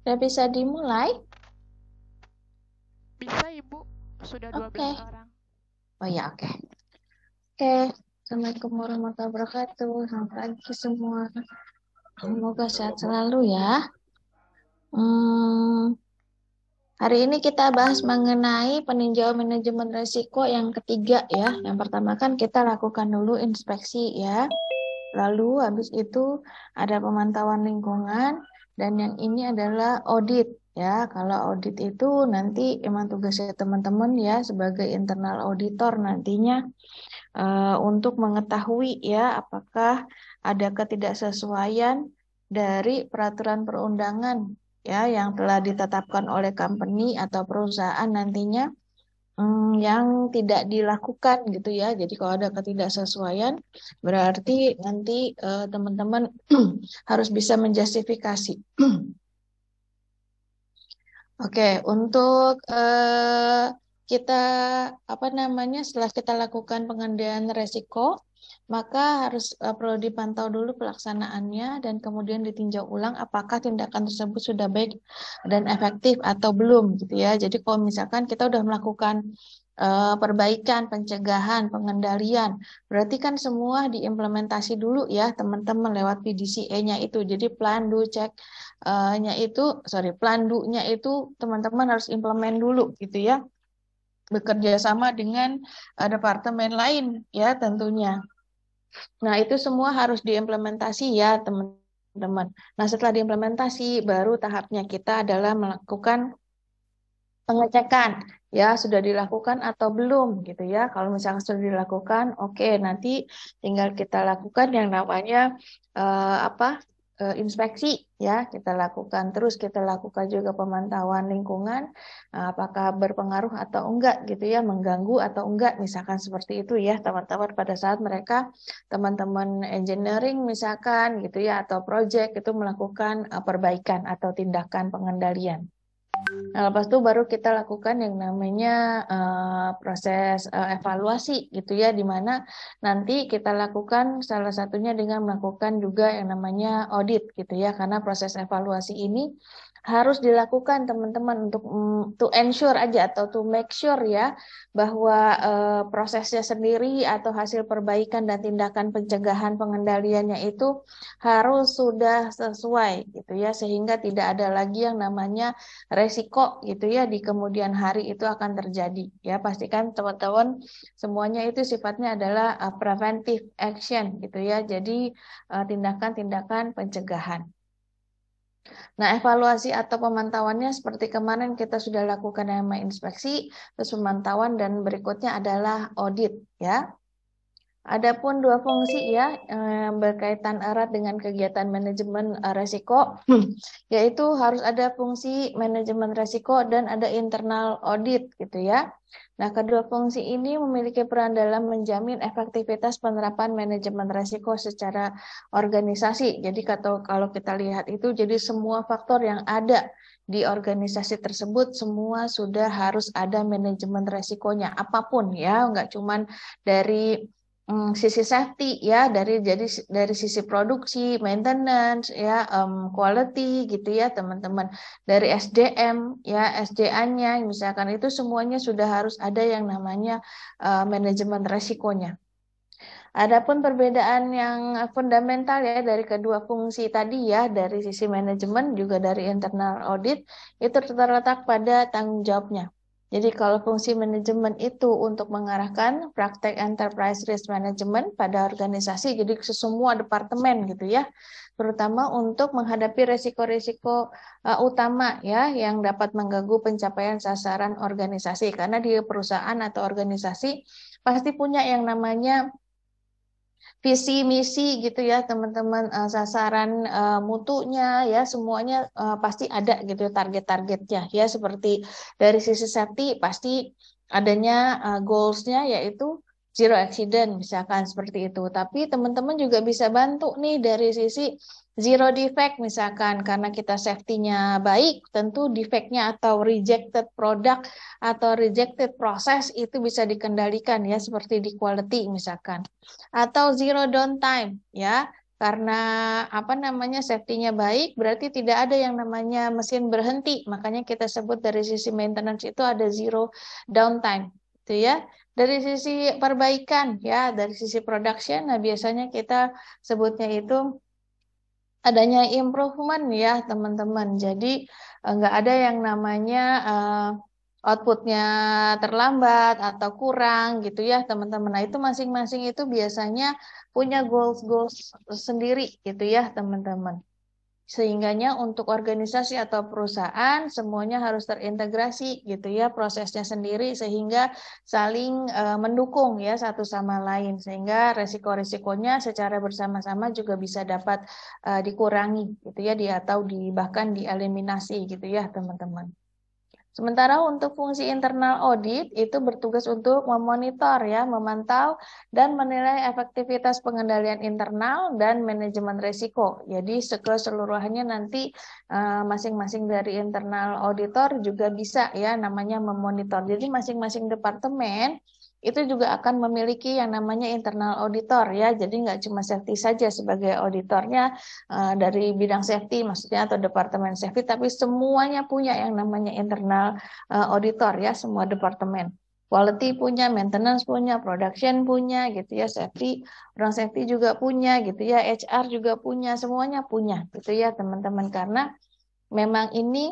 Sudah bisa dimulai? Bisa, Ibu. Sudah 12 orang. Oh ya, oke. Oke, Assalamualaikum warahmatullahi wabarakatuh. Selamat pagi semua. Semoga sehat selalu ya. Hari ini kita bahas mengenai peninjauan manajemen risiko yang ketiga ya. Yang pertama kan kita lakukan dulu inspeksi ya. Lalu habis itu ada pemantauan lingkungan dan yang ini adalah audit ya. Kalau audit itu nanti emang tugasnya teman-teman ya sebagai internal auditor nantinya untuk mengetahui ya apakah ada ketidaksesuaian dari peraturan perundangan ya yang telah ditetapkan oleh company atau perusahaan nantinya yang tidak dilakukan gitu ya. Jadi kalau ada ketidaksesuaian berarti nanti teman-teman harus bisa menjustifikasi. Oke, untuk kita setelah kita lakukan pengendalian resiko, maka harus perlu dipantau dulu pelaksanaannya dan kemudian ditinjau ulang apakah tindakan tersebut sudah baik dan efektif atau belum gitu ya. Jadi kalau misalkan kita udah melakukan perbaikan, pencegahan, pengendalian, berarti kan semua diimplementasi dulu ya teman-teman lewat PDCA-nya itu. Jadi plan, do, check plan do-nya itu teman-teman harus implement dulu gitu ya. Bekerja sama dengan departemen lain ya tentunya. Nah, itu semua harus diimplementasi ya, teman-teman. Nah, setelah diimplementasi, baru tahapnya kita adalah melakukan pengecekan ya sudah dilakukan atau belum gitu ya. Kalau misalnya sudah dilakukan, oke, nanti tinggal kita lakukan yang namanya inspeksi ya kita lakukan. Terus kita lakukan juga pemantauan lingkungan, apakah berpengaruh atau enggak gitu ya, mengganggu atau enggak misalkan seperti itu ya teman-teman pada saat mereka teman-teman engineering misalkan gitu ya atau project itu melakukan perbaikan atau tindakan pengendalian. Nah, lepas itu baru kita lakukan yang namanya proses evaluasi gitu ya, di mana nanti kita lakukan salah satunya dengan melakukan juga yang namanya audit gitu ya, karena proses evaluasi ini harus dilakukan teman-teman untuk to ensure aja atau to make sure ya bahwa prosesnya sendiri atau hasil perbaikan dan tindakan pencegahan pengendaliannya itu harus sudah sesuai gitu ya, sehingga tidak ada lagi yang namanya resiko gitu ya di kemudian hari itu akan terjadi ya. Pastikan teman-teman semuanya itu sifatnya adalah preventive action gitu ya, jadi tindakan-tindakan pencegahan. Nah, evaluasi atau pemantauannya seperti kemarin kita sudah lakukan yang namanya inspeksi, terus pemantauan dan berikutnya adalah audit ya. Adapun dua fungsi ya berkaitan erat dengan kegiatan manajemen resiko, yaitu harus ada fungsi manajemen resiko dan ada internal audit gitu ya. Nah, kedua fungsi ini memiliki peran dalam menjamin efektivitas penerapan manajemen resiko secara organisasi. Jadi kalau kita lihat itu, jadi semua faktor yang ada di organisasi tersebut semua sudah harus ada manajemen resikonya, apapun ya, nggak cuman dari sisi safety ya dari sisi produksi, maintenance ya, quality gitu ya teman-teman, dari SDM ya SDA-nya misalkan itu semuanya sudah harus ada yang namanya manajemen resikonya. Adapun perbedaan yang fundamental ya dari kedua fungsi tadi ya, dari sisi manajemen juga dari internal audit, itu terletak pada tanggung jawabnya. Jadi kalau fungsi manajemen itu untuk mengarahkan praktek enterprise risk management pada organisasi, jadi ke semua departemen gitu ya, terutama untuk menghadapi risiko-risiko utama ya yang dapat mengganggu pencapaian sasaran organisasi. Karena di perusahaan atau organisasi pasti punya yang namanya visi misi gitu ya teman-teman, sasaran mutunya ya semuanya pasti ada gitu target-targetnya ya, seperti dari sisi safety pasti adanya goals-nya yaitu zero accident misalkan seperti itu. Tapi teman-teman juga bisa bantu nih dari sisi zero defect misalkan, karena kita safety-nya baik, tentu defect-nya atau rejected product atau rejected process itu bisa dikendalikan ya, seperti di quality misalkan, atau zero downtime ya, karena apa namanya safety-nya baik berarti tidak ada yang namanya mesin berhenti, makanya kita sebut dari sisi maintenance itu ada zero downtime gitu ya. Dari sisi perbaikan ya, dari sisi production, nah biasanya kita sebutnya itu adanya improvement ya teman-teman. Jadi nggak ada yang namanya outputnya terlambat atau kurang gitu ya teman-teman. Nah itu masing-masing itu biasanya punya goals-goals sendiri gitu ya teman-teman. Sehingganya untuk organisasi atau perusahaan semuanya harus terintegrasi gitu ya prosesnya sendiri, sehingga saling mendukung ya satu sama lain, sehingga resiko-resikonya secara bersama-sama juga bisa dapat dikurangi gitu ya, atau bahkan dieliminasi gitu ya teman-teman. Sementara untuk fungsi internal audit itu bertugas untuk memonitor ya, memantau dan menilai efektivitas pengendalian internal dan manajemen risiko. Jadi keseluruhannya nanti masing-masing dari internal auditor juga bisa ya namanya memonitor. Jadi masing-masing departemen itu juga akan memiliki yang namanya internal auditor ya. Jadi nggak cuma safety saja sebagai auditornya dari bidang safety maksudnya atau departemen safety, tapi semuanya punya yang namanya internal auditor ya, semua departemen. Quality punya, maintenance punya, production punya gitu ya, safety, orang safety juga punya gitu ya, HR juga punya, semuanya punya gitu ya teman-teman, karena memang ini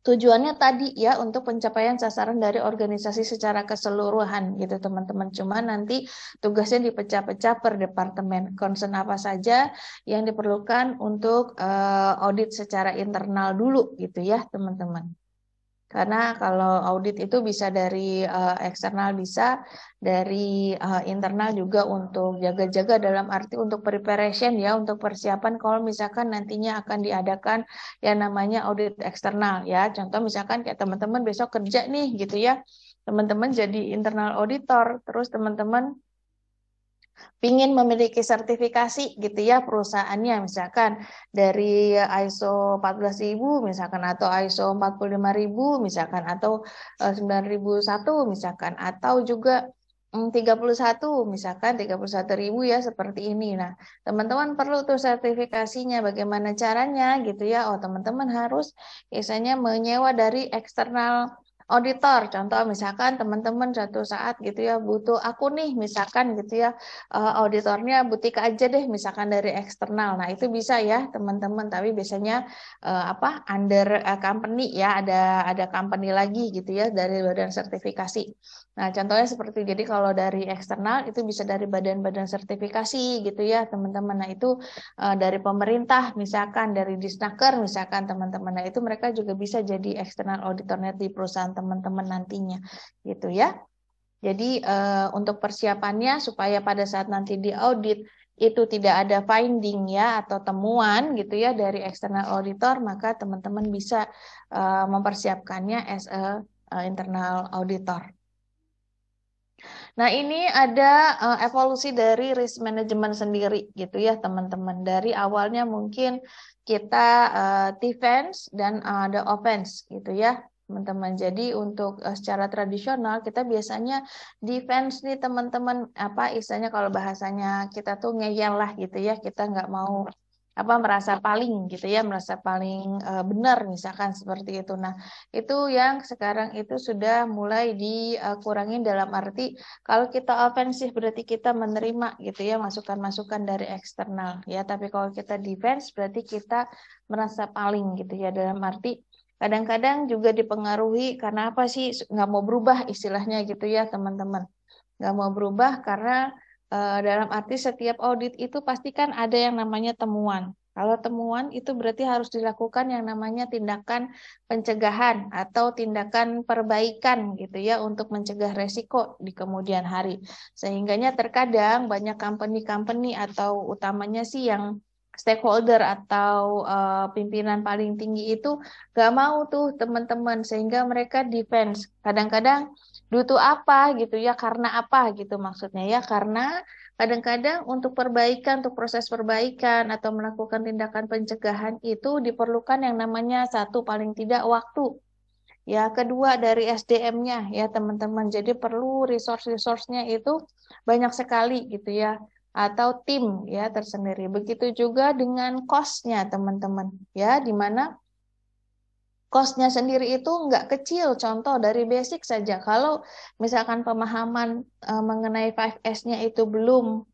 tujuannya tadi ya untuk pencapaian sasaran dari organisasi secara keseluruhan gitu teman-teman. Cuma nanti tugasnya dipecah-pecah per departemen. Concern apa saja yang diperlukan untuk audit secara internal dulu gitu ya teman-teman. Karena kalau audit itu bisa dari eksternal, bisa dari internal juga, untuk jaga-jaga dalam arti untuk preparation ya, untuk persiapan kalau misalkan nantinya akan diadakan yang namanya audit eksternal ya. Contoh misalkan kayak teman-teman besok kerja nih gitu ya, teman-teman jadi internal auditor, terus teman-teman pingin memiliki sertifikasi gitu ya perusahaannya, misalkan dari ISO 14000 misalkan, atau ISO 45000 misalkan, atau 9001 misalkan, atau juga 31 misalkan, 31.000 ya seperti ini. Nah, teman-teman perlu tuh sertifikasinya, bagaimana caranya gitu ya. Oh, teman-teman harus biasanya menyewa dari eksternal auditor. Contoh misalkan teman-teman suatu saat gitu ya butuh aku nih misalkan gitu ya, auditornya butik aja deh misalkan dari eksternal. Nah, itu bisa ya teman-teman, tapi biasanya under company ya, ada company lagi gitu ya dari badan sertifikasi. Nah, contohnya seperti jadi kalau dari eksternal itu bisa dari badan-badan sertifikasi gitu ya teman-teman. Nah, itu dari pemerintah misalkan, dari Disnaker misalkan teman-teman. Nah, itu mereka juga bisa jadi eksternal auditornya di perusahaan teman-teman nantinya gitu ya. Jadi untuk persiapannya supaya pada saat nanti diaudit itu tidak ada finding ya atau temuan gitu ya dari eksternal auditor, maka teman-teman bisa mempersiapkannya as a internal auditor. Nah, ini ada evolusi dari risk management sendiri gitu ya teman-teman. Dari awalnya mungkin kita defense dan ada offense gitu ya teman-teman. Jadi untuk secara tradisional kita biasanya defense nih teman-teman, apa istilahnya kalau bahasanya kita tuh ngeyel lah gitu ya. Kita nggak mau merasa paling gitu ya, merasa paling benar misalkan seperti itu. Nah, itu yang sekarang itu sudah mulai dikurangin dalam arti kalau kita ofensif berarti kita menerima gitu ya masukan-masukan dari eksternal ya, tapi kalau kita defense berarti kita merasa paling gitu ya, dalam arti kadang-kadang juga dipengaruhi karena apa sih nggak mau berubah istilahnya gitu ya teman-teman. Nggak mau berubah karena dalam arti setiap audit itu pasti kan ada yang namanya temuan. Kalau temuan itu berarti harus dilakukan yang namanya tindakan pencegahan atau tindakan perbaikan gitu ya untuk mencegah resiko di kemudian hari. Sehingganya terkadang banyak company-company atau utamanya sih yang stakeholder atau pimpinan paling tinggi itu gak mau tuh teman-teman, sehingga mereka defense. Kadang-kadang butuh apa gitu ya, karena apa gitu maksudnya ya, karena kadang-kadang untuk perbaikan, untuk proses perbaikan atau melakukan tindakan pencegahan itu diperlukan yang namanya satu paling tidak waktu. Ya, kedua dari SDM-nya ya teman-teman. Jadi perlu resource-resource-nya itu banyak sekali gitu ya. Atau tim ya tersendiri. Begitu juga dengan cost-nya teman-teman. Ya, di mana cost-nya sendiri itu nggak kecil. Contoh dari basic saja. Kalau misalkan pemahaman mengenai 5S-nya itu belum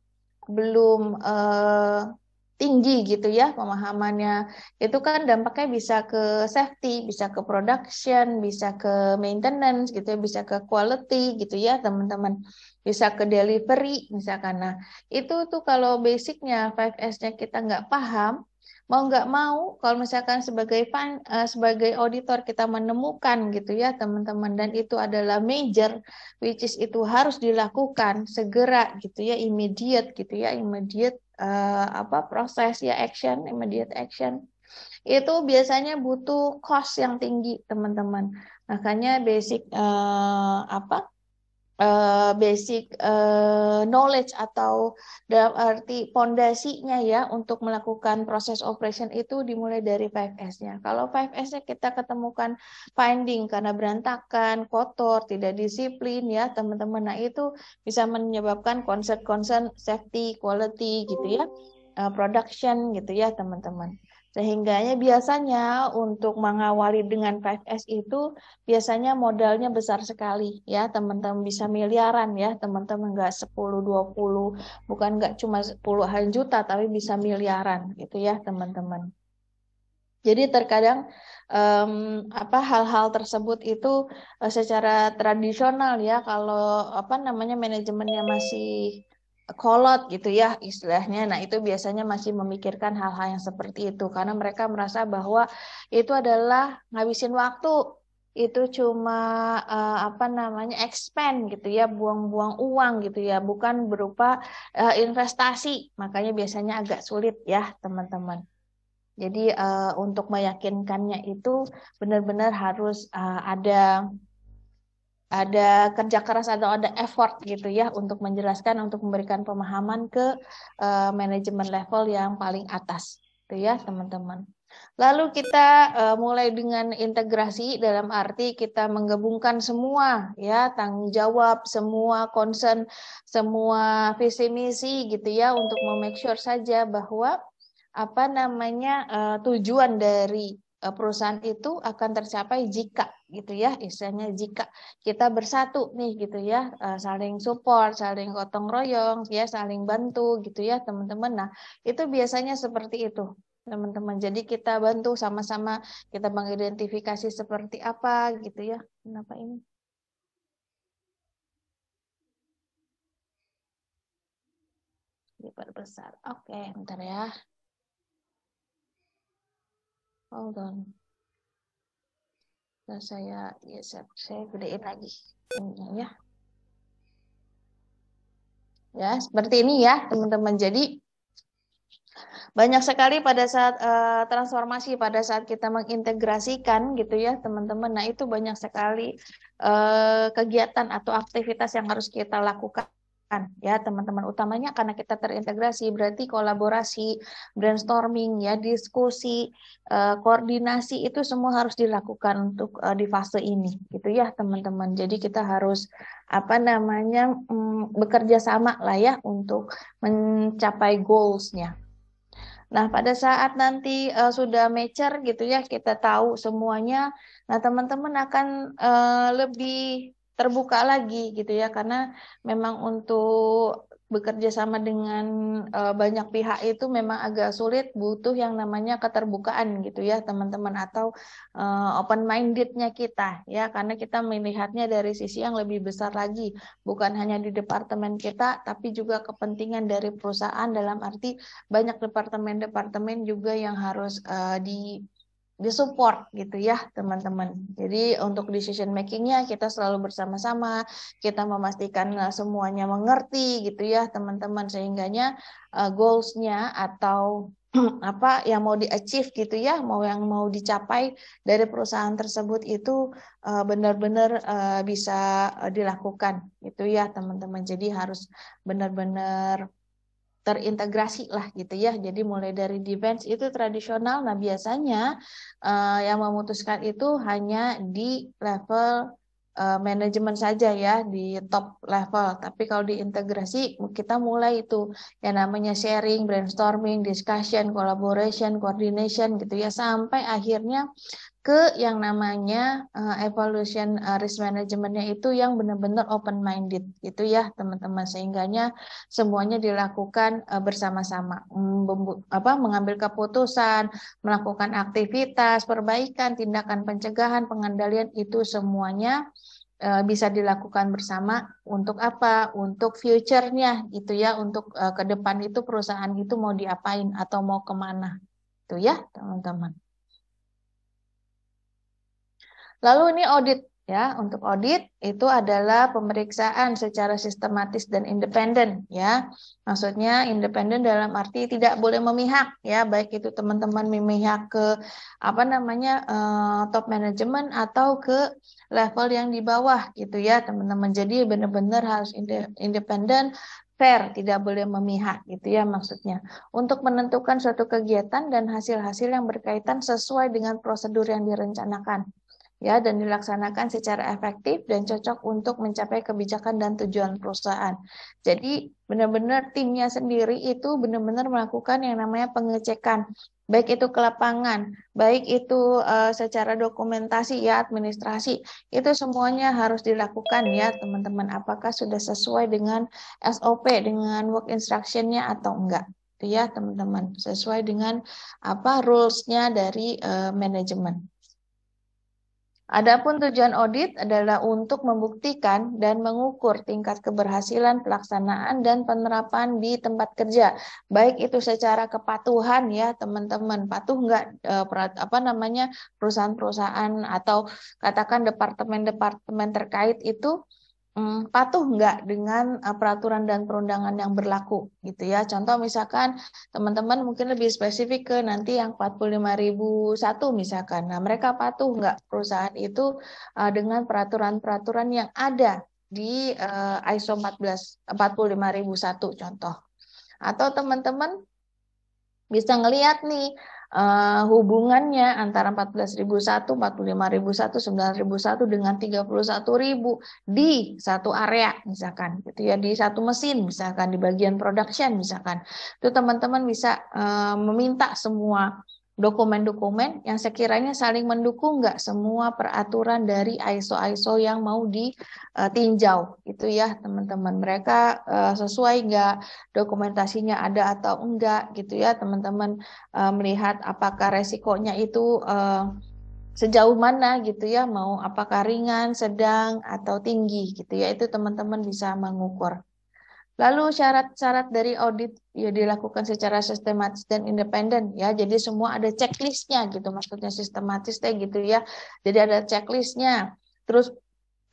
tinggi gitu ya pemahamannya, itu kan dampaknya bisa ke safety, bisa ke production, bisa ke maintenance gitu ya, bisa ke quality gitu ya teman-teman, bisa ke delivery misalkan. Nah itu tuh kalau basicnya 5S-nya kita nggak paham, mau nggak mau kalau misalkan sebagai auditor kita menemukan gitu ya teman-teman, dan itu adalah major, which is itu harus dilakukan segera gitu ya, immediate gitu ya, immediate proses ya, immediate action. Itu biasanya butuh cost yang tinggi, teman-teman. Makanya basic knowledge atau dalam arti pondasinya ya untuk melakukan proses operation itu dimulai dari 5S-nya. Kalau 5S-nya kita ketemukan finding karena berantakan, kotor, tidak disiplin ya teman-teman. Nah itu bisa menyebabkan concern safety, quality gitu ya, production gitu ya teman-teman. Sehingganya biasanya untuk mengawali dengan 5S itu biasanya modalnya besar sekali ya teman-teman, bisa miliaran ya teman-teman, nggak 10-20, bukan nggak cuma puluhan juta tapi bisa miliaran gitu ya teman-teman. Jadi terkadang hal-hal tersebut itu secara tradisional ya, kalau manajemennya masih kolot gitu ya istilahnya. Nah, itu biasanya masih memikirkan hal-hal yang seperti itu karena mereka merasa bahwa itu adalah ngabisin waktu. Itu cuma expand gitu ya, buang-buang uang gitu ya, bukan berupa investasi. Makanya biasanya agak sulit ya, teman-teman. Jadi untuk meyakinkannya itu benar-benar harus ada kerja keras atau ada effort gitu ya untuk menjelaskan, untuk memberikan pemahaman ke manajemen level yang paling atas gitu ya teman-teman. Lalu kita mulai dengan integrasi, dalam arti kita menggabungkan semua ya tanggung jawab, semua concern, semua visi misi gitu ya, untuk make sure saja bahwa tujuan dari perusahaan itu akan tercapai jika gitu ya, istilahnya jika kita bersatu nih gitu ya, saling support, saling gotong royong ya, saling bantu gitu ya teman-teman. Nah itu biasanya seperti itu teman-teman, jadi kita bantu sama-sama, kita mengidentifikasi seperti apa gitu ya. Kenapa ini diperbesar? Oke, bentar ya, hold on. Dan saya gedein lagi ini ya. Ya, seperti ini ya, teman-teman. Jadi banyak sekali pada saat transformasi, pada saat kita mengintegrasikan gitu ya, teman-teman. Nah, itu banyak sekali kegiatan atau aktivitas yang harus kita lakukan ya teman-teman, utamanya karena kita terintegrasi, berarti kolaborasi, brainstorming ya, diskusi, koordinasi itu semua harus dilakukan untuk di fase ini gitu ya teman-teman. Jadi kita harus bekerja sama lah ya untuk mencapai goals-nya. Nah, pada saat nanti sudah mature gitu ya, kita tahu semuanya. Nah, teman-teman akan lebih terbuka lagi gitu ya, karena memang untuk bekerja sama dengan banyak pihak itu memang agak sulit, butuh yang namanya keterbukaan gitu ya, teman-teman, atau open mindednya kita ya, karena kita melihatnya dari sisi yang lebih besar lagi, bukan hanya di departemen kita, tapi juga kepentingan dari perusahaan dalam arti banyak departemen-departemen juga yang harus disupport gitu ya teman-teman. Jadi untuk decision makingnya kita selalu bersama-sama, kita memastikan semuanya mengerti gitu ya teman-teman, sehingganya goals-nya atau apa yang mau di-achieve gitu ya, yang mau dicapai dari perusahaan tersebut itu benar-benar bisa dilakukan gitu ya teman-teman. Jadi harus benar-benar terintegrasi lah gitu ya. Jadi mulai dari defense itu tradisional. Nah biasanya yang memutuskan itu hanya di level manajemen saja ya, di top level. Tapi kalau diintegrasi kita mulai itu yang namanya sharing, brainstorming, discussion, collaboration, coordination gitu ya, sampai akhirnya ke yang namanya evaluation risk manajemennya itu yang benar-benar open minded gitu ya teman-teman, sehingganya semuanya dilakukan bersama-sama, mengambil keputusan, melakukan aktivitas perbaikan, tindakan pencegahan, pengendalian itu semuanya bisa dilakukan bersama. Untuk apa? Untuk future-nya gitu ya, untuk ke depan itu perusahaan itu mau diapain atau mau kemana itu ya teman-teman. Lalu ini audit ya. Untuk audit itu adalah pemeriksaan secara sistematis dan independen ya. Maksudnya independen dalam arti tidak boleh memihak ya, baik itu teman-teman memihak ke apa namanya top management atau ke level yang di bawah gitu ya, teman-teman. Jadi benar-benar harus independen, fair, tidak boleh memihak gitu ya maksudnya. Untuk menentukan suatu kegiatan dan hasil-hasil yang berkaitan sesuai dengan prosedur yang direncanakan ya, dan dilaksanakan secara efektif dan cocok untuk mencapai kebijakan dan tujuan perusahaan. Jadi benar-benar timnya sendiri itu benar-benar melakukan yang namanya pengecekan, baik itu ke lapangan, baik itu secara dokumentasi ya, administrasi, itu semuanya harus dilakukan ya teman-teman, apakah sudah sesuai dengan SOP, dengan work instruction-nya atau enggak. Itu ya teman-teman, sesuai dengan apa rules-nya dari manajemen. Adapun tujuan audit adalah untuk membuktikan dan mengukur tingkat keberhasilan pelaksanaan dan penerapan di tempat kerja, baik itu secara kepatuhan ya teman-teman, patuh enggak apa namanya perusahaan-perusahaan atau katakan departemen-departemen terkait itu patuh enggak dengan peraturan dan perundangan yang berlaku gitu ya. Contoh misalkan teman-teman mungkin lebih spesifik ke nanti yang 45.001 misalkan. Nah, mereka patuh enggak perusahaan itu dengan peraturan-peraturan yang ada di ISO 45001 contoh. Atau teman-teman bisa ngelihat nih hubungannya antara 14.001, 45.001, 9.001 dengan 31.000 di satu area misalkan gitu ya, di satu mesin misalkan, di bagian production misalkan. Itu teman-teman bisa meminta semua dokumen-dokumen yang sekiranya saling mendukung nggak semua peraturan dari ISO yang mau ditinjau itu ya teman-teman. Mereka sesuai nggak, dokumentasinya ada atau enggak gitu ya teman-teman, melihat apakah resikonya itu sejauh mana gitu ya, mau apakah ringan, sedang atau tinggi gitu ya, itu teman-teman bisa mengukur. Lalu syarat-syarat dari audit ya dilakukan secara sistematis dan independen ya. Jadi semua ada checklistnya gitu, maksudnya sistematis deh gitu ya. Jadi ada checklistnya. Terus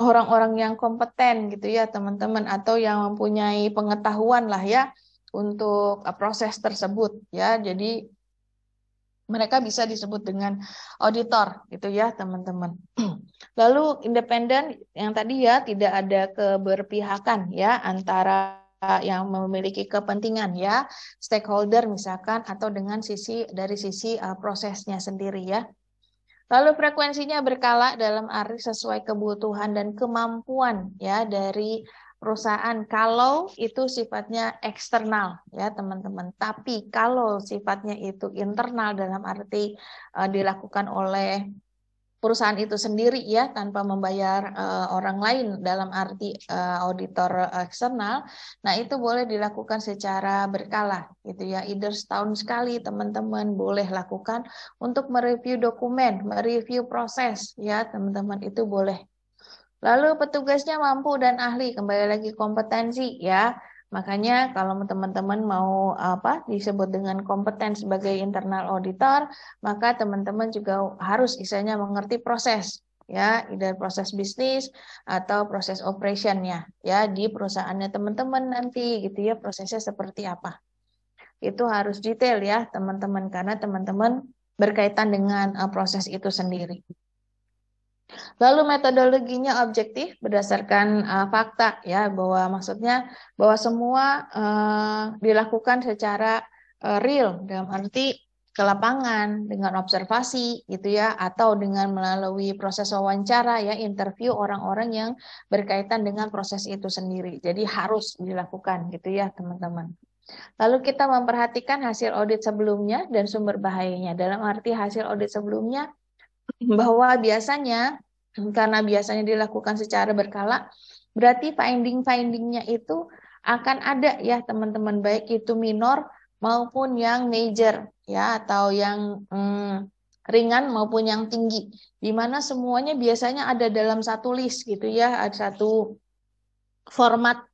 orang-orang yang kompeten gitu ya teman-teman, atau yang mempunyai pengetahuan lah ya untuk proses tersebut ya. Jadi mereka bisa disebut dengan auditor gitu ya teman-teman. Lalu independen yang tadi ya, tidak ada keberpihakan ya antara yang memiliki kepentingan ya, stakeholder misalkan, atau dengan dari sisi prosesnya sendiri ya. Lalu frekuensinya berkala dalam arti sesuai kebutuhan dan kemampuan ya dari perusahaan kalau itu sifatnya eksternal ya teman-teman. Tapi kalau sifatnya itu internal dalam arti dilakukan oleh perusahaan itu sendiri ya tanpa membayar orang lain dalam arti auditor eksternal. Nah, itu boleh dilakukan secara berkala gitu ya. Either setahun sekali teman-teman boleh lakukan untuk mereview dokumen, mereview proses ya, teman-teman itu boleh. Lalu petugasnya mampu dan ahli, kembali lagi kompetensi ya. Makanya kalau teman-teman mau disebut dengan kompeten sebagai internal auditor, maka teman-teman juga harus istilahnya mengerti proses ya, either proses bisnis atau proses operationnya ya di perusahaannya teman-teman nanti gitu ya, prosesnya seperti apa. Itu harus detail ya teman-teman karena teman-teman berkaitan dengan proses itu sendiri. Lalu metodologinya objektif berdasarkan fakta ya, bahwa maksudnya bahwa semua dilakukan secara real dalam arti ke lapangan dengan observasi gitu ya, atau dengan melalui proses wawancara ya, interview orang-orang yang berkaitan dengan proses itu sendiri. Jadi harus dilakukan gitu ya teman-teman. Lalu kita memperhatikan hasil audit sebelumnya dan sumber bahayanya. Dalam arti hasil audit sebelumnya bahwa biasanya karena biasanya dilakukan secara berkala, berarti finding-findingnya itu akan ada ya teman-teman, baik itu minor maupun yang major ya, atau yang ringan maupun yang tinggi, di mana semuanya biasanya ada dalam satu list gitu ya, ada satu format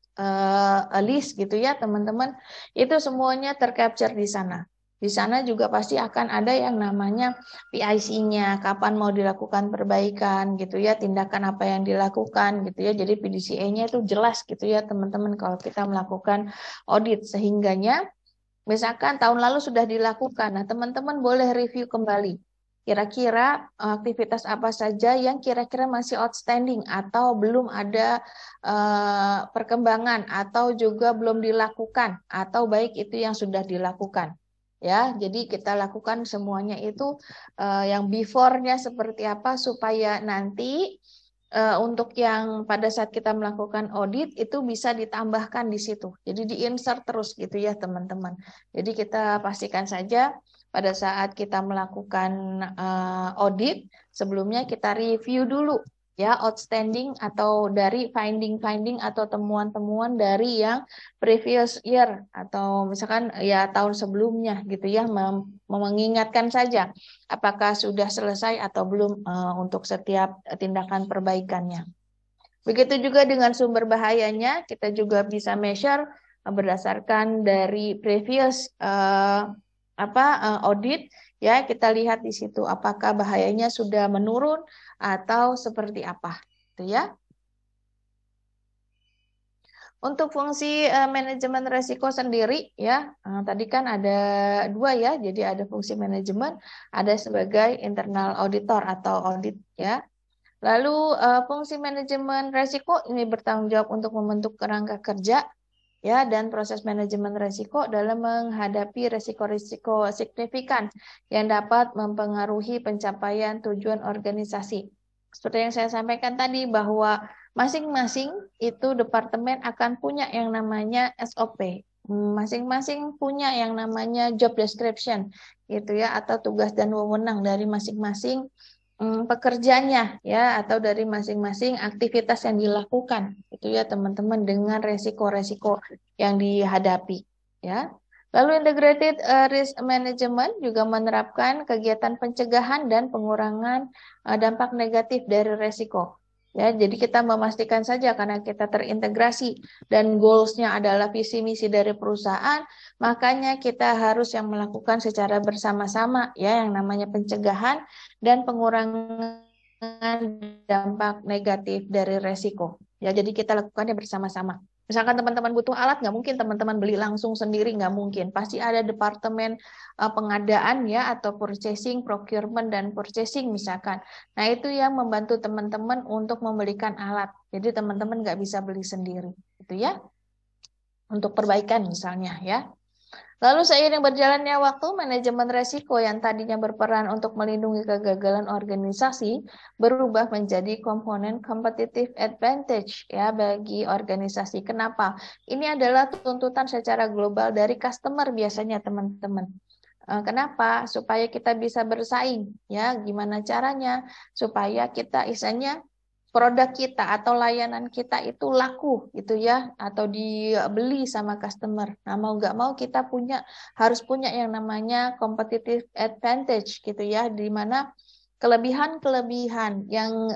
list gitu ya teman-teman, itu semuanya tercapture di sana. Di sana juga pasti akan ada yang namanya PIC-nya, kapan mau dilakukan perbaikan gitu ya, tindakan apa yang dilakukan gitu ya. Jadi PDCA-nya itu jelas gitu ya teman-teman kalau kita melakukan audit, sehingganya misalkan tahun lalu sudah dilakukan, nah teman-teman boleh review kembali. Kira-kira aktivitas apa saja yang kira-kira masih outstanding atau belum ada perkembangan atau juga belum dilakukan, atau baik itu yang sudah dilakukan. Ya, jadi kita lakukan semuanya itu yang before-nya seperti apa supaya nanti untuk yang pada saat kita melakukan audit itu bisa ditambahkan di situ. Jadi di-insert terus gitu ya teman-teman. Jadi kita pastikan saja pada saat kita melakukan audit, sebelumnya kita review dulu ya outstanding atau dari finding-finding atau temuan-temuan dari yang previous year atau misalkan ya tahun sebelumnya gitu ya, mengingatkan saja apakah sudah selesai atau belum untuk setiap tindakan perbaikannya. Begitu juga dengan sumber bahayanya, kita juga bisa measure berdasarkan dari previous audit ya, kita lihat di situ apakah bahayanya sudah menurun atau seperti apa gitu ya. Untuk fungsi manajemen resiko sendiri ya, tadi kan ada dua ya, jadi ada fungsi manajemen, ada sebagai internal auditor atau audit ya. Lalu fungsi manajemen resiko ini bertanggung jawab untuk membentuk kerangka kerja ya, dan proses manajemen resiko dalam menghadapi resiko-resiko signifikan yang dapat mempengaruhi pencapaian tujuan organisasi. Seperti yang saya sampaikan tadi, bahwa masing-masing itu departemen akan punya yang namanya SOP. Masing-masing punya yang namanya job description gitu ya, atau tugas dan wewenang dari masing-masing pekerjanya ya, atau dari masing-masing aktivitas yang dilakukan itu ya teman-teman, dengan resiko-resiko yang dihadapi ya. Lalu integrated risk management juga menerapkan kegiatan pencegahan dan pengurangan dampak negatif dari resiko. Ya, jadi kita memastikan saja karena kita terintegrasi dan goals-nya adalah visi misi dari perusahaan, makanya kita harus yang melakukan secara bersama-sama ya, yang namanya pencegahan dan pengurangan dampak negatif dari resiko. Ya, jadi kita lakukannya bersama-sama. Misalkan teman-teman butuh alat, nggak mungkin teman-teman beli langsung sendiri, nggak mungkin. Pasti ada departemen pengadaan ya, atau purchasing, procurement, dan purchasing misalkan. Nah, itu yang membantu teman-teman untuk membelikan alat. Jadi teman-teman nggak bisa beli sendiri, gitu ya. Untuk perbaikan misalnya ya. Lalu seiring berjalannya waktu, manajemen resiko yang tadinya berperan untuk melindungi kegagalan organisasi berubah menjadi komponen competitive advantage ya bagi organisasi. Kenapa? Ini adalah tuntutan secara global dari customer biasanya teman-teman. Kenapa? Supaya kita bisa bersaing ya. Gimana caranya? Supaya kita istilahnya produk kita atau layanan kita itu laku gitu ya atau dibeli sama customer. Nah, mau nggak mau kita harus punya yang namanya competitive advantage gitu ya, di mana kelebihan-kelebihan yang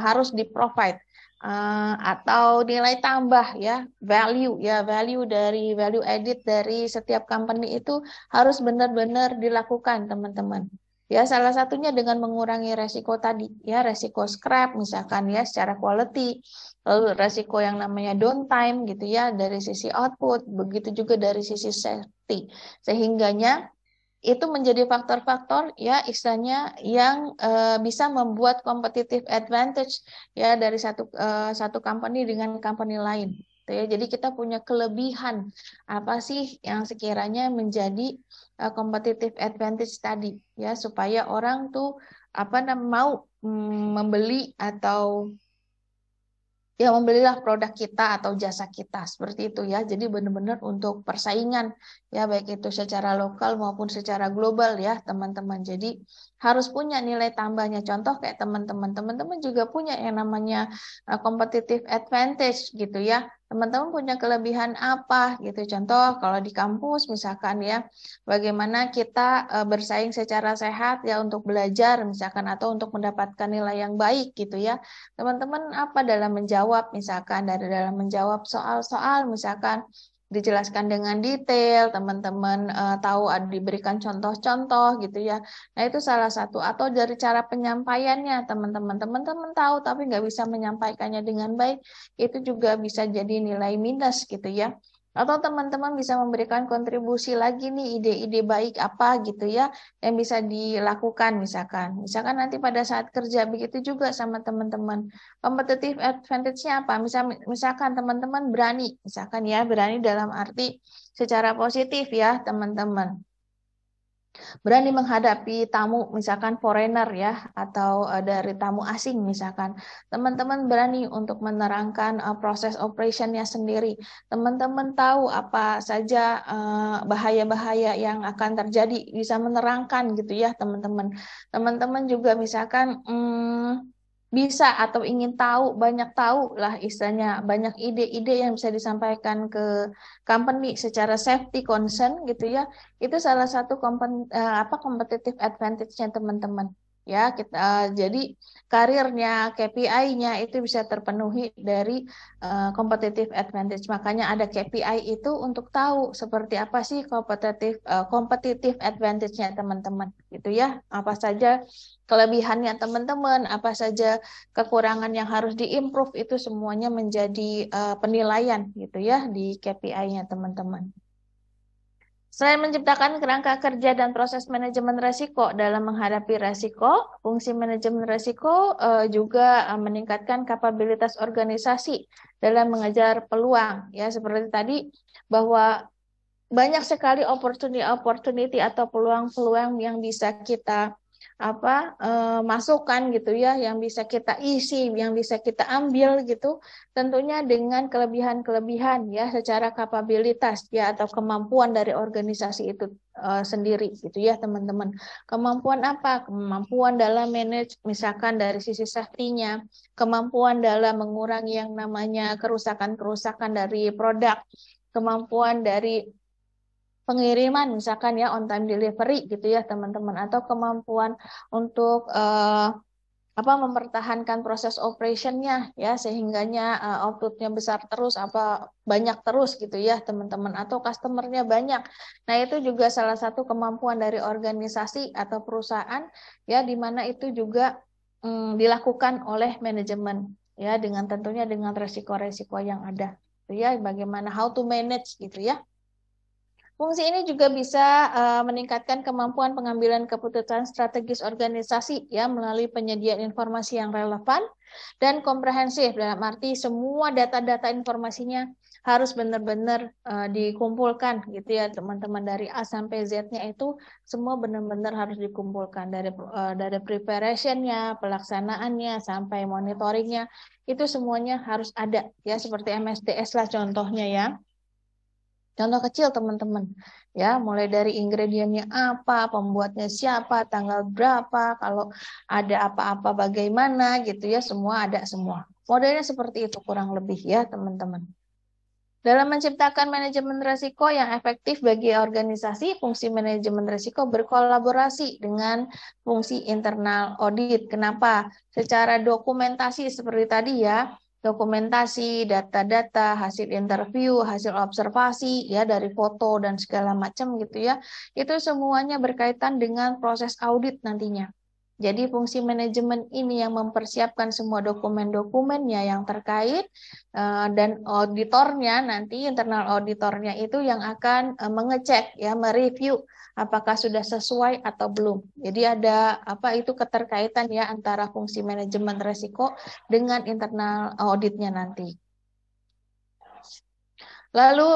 harus di-provide atau nilai tambah ya, value dari value added dari setiap company itu harus benar-benar dilakukan, teman-teman. Ya, salah satunya dengan mengurangi resiko tadi, ya, resiko scrap misalkan ya secara quality, lalu resiko yang namanya downtime gitu ya dari sisi output, begitu juga dari sisi safety. Sehingganya itu menjadi faktor-faktor ya istilahnya yang bisa membuat competitive advantage ya dari satu company dengan company lain. Gitu ya. Jadi kita punya kelebihan apa sih yang sekiranya menjadi competitive advantage tadi ya supaya orang tuh mau membeli atau ya membelilah produk kita atau jasa kita seperti itu ya. Jadi benar-benar untuk persaingan ya baik itu secara lokal maupun secara global ya teman-teman. Jadi harus punya nilai tambahnya. Contoh kayak teman-teman juga punya yang namanya competitive advantage gitu ya. Teman-teman punya kelebihan apa gitu. Contoh kalau di kampus misalkan ya bagaimana kita bersaing secara sehat ya untuk belajar misalkan atau untuk mendapatkan nilai yang baik gitu ya. Teman-teman apa dalam menjawab misalkan dalam menjawab soal-soal misalkan dijelaskan dengan detail, teman-teman tahu diberikan contoh-contoh gitu ya. Nah, itu salah satu atau dari cara penyampaiannya teman-teman tahu tapi nggak bisa menyampaikannya dengan baik, itu juga bisa jadi nilai minus gitu ya. Atau teman-teman bisa memberikan kontribusi lagi nih ide-ide baik apa gitu ya yang bisa dilakukan misalkan. Misalkan nanti pada saat kerja begitu juga sama teman-teman. Competitive advantage-nya apa? Misalkan teman-teman berani, misalkan ya berani dalam arti secara positif ya teman-teman. Berani menghadapi tamu misalkan foreigner ya atau dari tamu asing misalkan. Teman-teman berani untuk menerangkan proses operationnya sendiri. Teman-teman tahu apa saja bahaya-bahaya yang akan terjadi, bisa menerangkan gitu ya teman-teman. Teman-teman juga misalkan bisa atau ingin tahu lah istilahnya banyak ide-ide yang bisa disampaikan ke company secara safety concern gitu ya. Itu salah satu competitive advantage-nya teman-teman. Ya, jadi karirnya, KPI-nya itu bisa terpenuhi dari competitive advantage. Makanya ada KPI itu untuk tahu seperti apa sih competitive advantage-nya teman-teman. Gitu ya. Apa saja kelebihannya teman-teman, apa saja kekurangan yang harus diimprove itu semuanya menjadi penilaian gitu ya di KPI-nya teman-teman. Selain menciptakan kerangka kerja dan proses manajemen resiko dalam menghadapi resiko, fungsi manajemen resiko juga meningkatkan kapabilitas organisasi dalam mengejar peluang. Ya, seperti tadi bahwa banyak sekali opportunity atau peluang-peluang yang bisa kita masukkan gitu ya, yang bisa kita isi, yang bisa kita ambil gitu, tentunya dengan kelebihan-kelebihan ya secara kapabilitas ya atau kemampuan dari organisasi itu sendiri gitu ya teman-teman. Kemampuan apa? Kemampuan dalam manage misalkan dari sisi safety-nya, kemampuan dalam mengurangi yang namanya kerusakan-kerusakan dari produk, kemampuan dari pengiriman misalkan ya on time delivery gitu ya teman-teman atau kemampuan untuk mempertahankan proses operationnya ya sehingganya outputnya besar terus banyak terus gitu ya teman-teman atau customernya banyak. Nah, itu juga salah satu kemampuan dari organisasi atau perusahaan ya di mana itu juga dilakukan oleh manajemen ya dengan tentunya dengan resiko-resiko yang ada. Gitu ya bagaimana how to manage gitu ya. Fungsi ini juga bisa meningkatkan kemampuan pengambilan keputusan strategis organisasi ya melalui penyediaan informasi yang relevan dan komprehensif, dalam arti semua data-data informasinya harus benar-benar dikumpulkan gitu ya teman-teman, dari A sampai Z-nya itu semua benar-benar harus dikumpulkan, dari preparationnya, pelaksanaannya sampai monitoringnya itu semuanya harus ada ya, seperti MSDS lah contohnya ya. Contoh kecil teman-teman, ya mulai dari ingredientnya apa, pembuatnya siapa, tanggal berapa, kalau ada apa-apa bagaimana gitu ya, semua ada semua. Modelnya seperti itu kurang lebih ya teman-teman. Dalam menciptakan manajemen risiko yang efektif bagi organisasi, fungsi manajemen risiko berkolaborasi dengan fungsi internal audit. Kenapa? Secara dokumentasi seperti tadi ya, dokumentasi, data-data, hasil interview, hasil observasi ya dari foto dan segala macam gitu ya. Itu semuanya berkaitan dengan proses audit nantinya. Jadi fungsi manajemen ini yang mempersiapkan semua dokumen-dokumennya yang terkait, dan auditornya nanti, internal auditornya itu yang akan mengecek ya, mereview apakah sudah sesuai atau belum. Jadi ada apa itu keterkaitan ya antara fungsi manajemen risiko dengan internal auditnya nanti. Lalu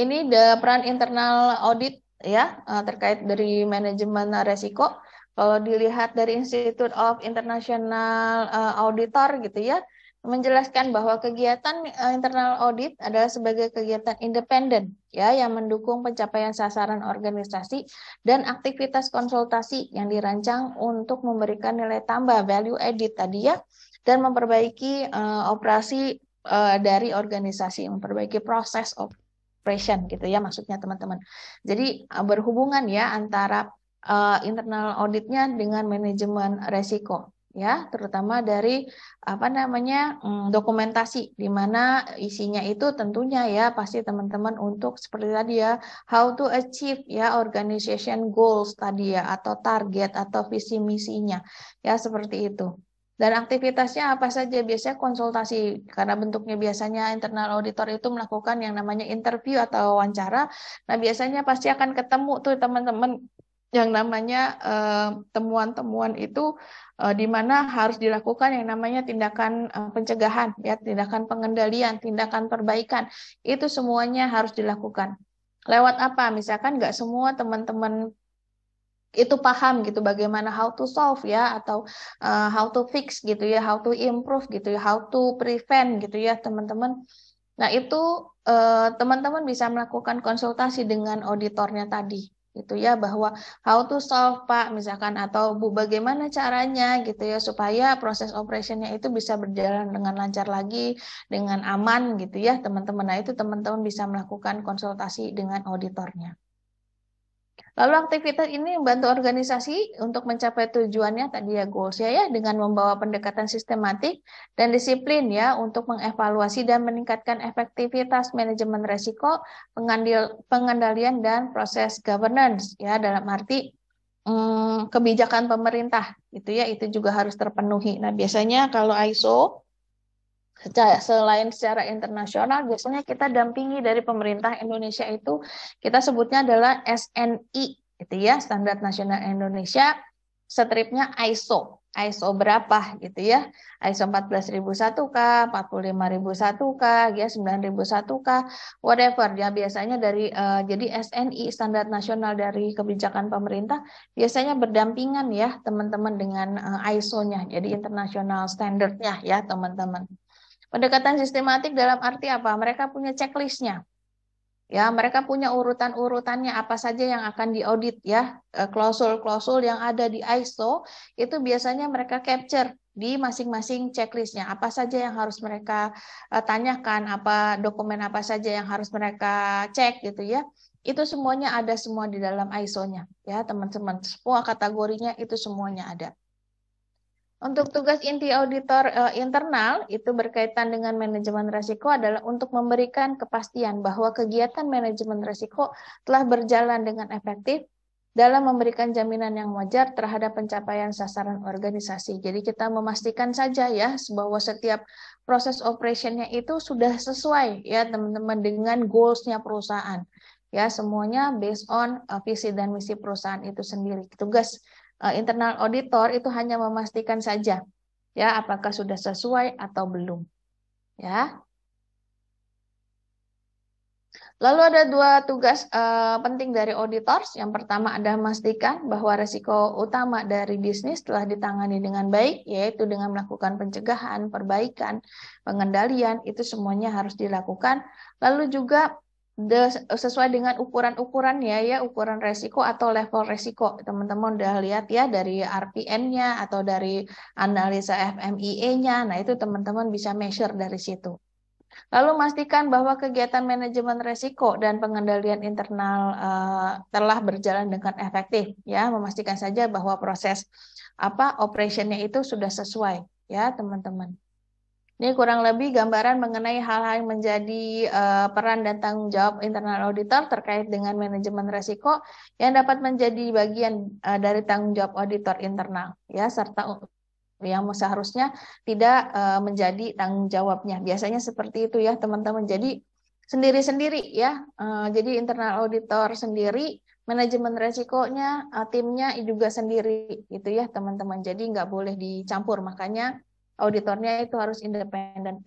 ini peran internal audit ya terkait dari manajemen risiko. Kalau dilihat dari Institute of International Auditor gitu ya, menjelaskan bahwa kegiatan internal audit adalah sebagai kegiatan independen ya yang mendukung pencapaian sasaran organisasi dan aktivitas konsultasi yang dirancang untuk memberikan nilai tambah value added tadi ya, dan memperbaiki operasi dari organisasi, memperbaiki proses operation gitu ya maksudnya teman-teman. Jadi berhubungan ya antara internal auditnya dengan manajemen resiko ya, terutama dari apa namanya dokumentasi, di mana isinya itu tentunya ya pasti teman-teman untuk seperti tadi ya, how to achieve ya organization goals tadi ya, atau target atau visi misinya ya, seperti itu. Dan aktivitasnya apa saja? Biasanya konsultasi, karena bentuknya biasanya internal auditor itu melakukan yang namanya interview atau wawancara. Nah, biasanya pasti akan ketemu tuh teman-teman yang namanya temuan-temuan itu di mana harus dilakukan yang namanya tindakan pencegahan, ya, tindakan pengendalian, tindakan perbaikan. Itu semuanya harus dilakukan. Lewat apa? Misalkan nggak semua teman-teman itu paham gitu bagaimana how to solve ya, atau how to fix gitu ya, how to improve gitu ya, how to prevent gitu ya teman-teman. Nah itu teman-teman bisa melakukan konsultasi dengan auditornya tadi gitu ya, bahwa how to solve Pak misalkan, atau Bu bagaimana caranya gitu ya supaya proses operationnya itu bisa berjalan dengan lancar lagi, dengan aman gitu ya teman-teman. Nah itu teman-teman bisa melakukan konsultasi dengan auditornya. Lalu aktivitas ini membantu organisasi untuk mencapai tujuannya tadi ya, goals ya, dengan membawa pendekatan sistematik dan disiplin ya untuk mengevaluasi dan meningkatkan efektivitas manajemen risiko, pengendalian dan proses governance ya, dalam arti kebijakan pemerintah gitu ya, itu juga harus terpenuhi. Nah, biasanya kalau ISO selain secara internasional, biasanya kita dampingi dari pemerintah Indonesia itu kita sebutnya adalah SNI, gitu ya, Standar Nasional Indonesia, stripnya ISO. ISO berapa gitu ya? ISO 14001K, 45001K, ya 9001K, whatever ya, biasanya dari jadi SNI, Standar Nasional dari Kebijakan Pemerintah, biasanya berdampingan ya teman-teman dengan ISO-nya, jadi international standardnya ya teman-teman. Pendekatan sistematik dalam arti apa? Mereka punya checklistnya. Ya, mereka punya urutan-urutannya apa saja yang akan diaudit ya. Klausul-klausul yang ada di ISO itu biasanya mereka capture di masing-masing checklistnya. Apa saja yang harus mereka tanyakan, apa dokumen apa saja yang harus mereka cek gitu ya. Itu semuanya ada semua di dalam ISO-nya ya, teman-teman. Semua kategorinya itu semuanya ada. Untuk tugas inti auditor internal itu berkaitan dengan manajemen risiko adalah untuk memberikan kepastian bahwa kegiatan manajemen risiko telah berjalan dengan efektif dalam memberikan jaminan yang wajar terhadap pencapaian sasaran organisasi. Jadi kita memastikan saja ya bahwa setiap proses operationnya itu sudah sesuai ya teman-teman dengan goals-nya perusahaan. Ya, semuanya based on visi dan misi perusahaan itu sendiri. Tugas internal auditor itu hanya memastikan saja ya apakah sudah sesuai atau belum. Ya. Lalu ada dua tugas penting dari auditors. Yang pertama adalah memastikan bahwa risiko utama dari bisnis telah ditangani dengan baik, yaitu dengan melakukan pencegahan, perbaikan, pengendalian, itu semuanya harus dilakukan. Lalu juga sesuai dengan ukuran-ukuran ya ukuran resiko atau level resiko. Teman-teman udah lihat ya dari RPN-nya atau dari analisa FMIE-nya. Nah, itu teman-teman bisa measure dari situ. Lalu pastikan bahwa kegiatan manajemen risiko dan pengendalian internal telah berjalan dengan efektif ya, memastikan saja bahwa proses operationnya itu sudah sesuai ya, teman-teman. Ini kurang lebih gambaran mengenai hal-hal yang menjadi peran dan tanggung jawab internal auditor terkait dengan manajemen risiko yang dapat menjadi bagian dari tanggung jawab auditor internal ya, serta yang seharusnya tidak menjadi tanggung jawabnya. Biasanya seperti itu ya teman-teman. Jadi sendiri-sendiri ya. Jadi internal auditor sendiri, manajemen resikonya, timnya juga sendiri gitu ya teman-teman. Jadi nggak boleh dicampur. Makanya auditornya itu harus independen.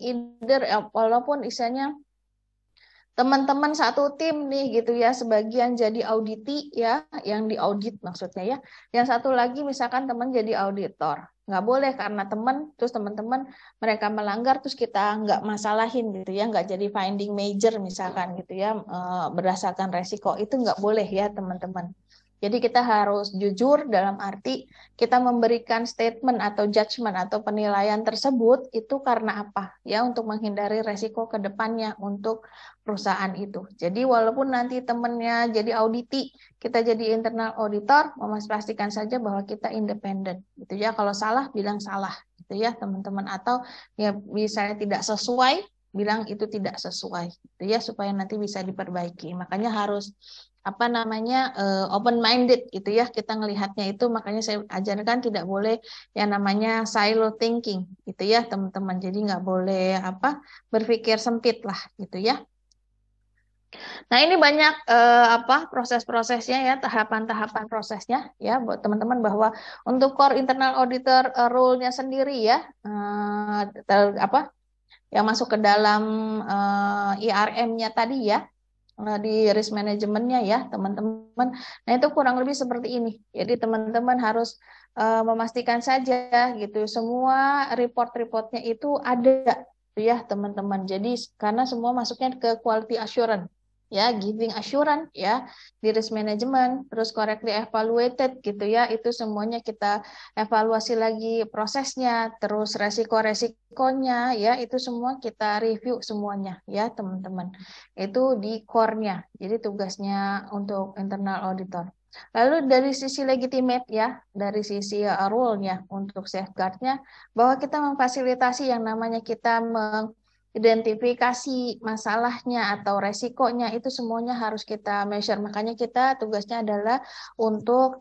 Walaupun istilahnya teman-teman satu tim nih gitu ya, sebagian jadi auditi ya, yang diaudit maksudnya ya. Yang satu lagi misalkan teman jadi auditor. Nggak boleh karena teman, terus teman-teman mereka melanggar, terus kita nggak masalahin gitu ya, nggak jadi finding major misalkan gitu ya, berdasarkan resiko, itu nggak boleh ya teman-teman. Jadi kita harus jujur dalam arti kita memberikan statement atau judgment atau penilaian tersebut itu karena apa ya, untuk menghindari resiko ke depannya untuk perusahaan itu. Jadi walaupun nanti temennya jadi auditi, kita jadi internal auditor, memastikan saja bahwa kita independen gitu ya. Kalau salah bilang salah gitu ya teman-teman, atau ya misalnya tidak sesuai bilang itu tidak sesuai gitu ya, supaya nanti bisa diperbaiki. Makanya harus open minded gitu ya kita ngelihatnya itu. Makanya saya ajarkan tidak boleh yang namanya silo thinking gitu ya teman-teman. Jadi nggak boleh berpikir sempit lah gitu ya. Nah, ini banyak proses-prosesnya ya, tahapan-tahapan prosesnya ya buat teman-teman, bahwa untuk core internal auditor role-nya sendiri ya, yang masuk ke dalam IRM-nya tadi ya, di risk manajemennya ya teman-teman. Nah, itu kurang lebih seperti ini. Jadi teman-teman harus memastikan saja gitu semua report-reportnya itu ada ya teman-teman. Jadi karena semua masuknya ke quality assurance ya, giving assurance ya di risk management, terus correctly evaluated gitu ya, itu semuanya kita evaluasi lagi prosesnya, terus resiko-resikonya ya, itu semua kita review semuanya ya teman-teman. Itu di core-nya, jadi tugasnya untuk internal auditor. Lalu dari sisi legitimate ya, dari sisi role-nya untuk safeguard-nya, bahwa kita memfasilitasi yang namanya kita identifikasi masalahnya atau resikonya, itu semuanya harus kita measure. Makanya kita tugasnya adalah untuk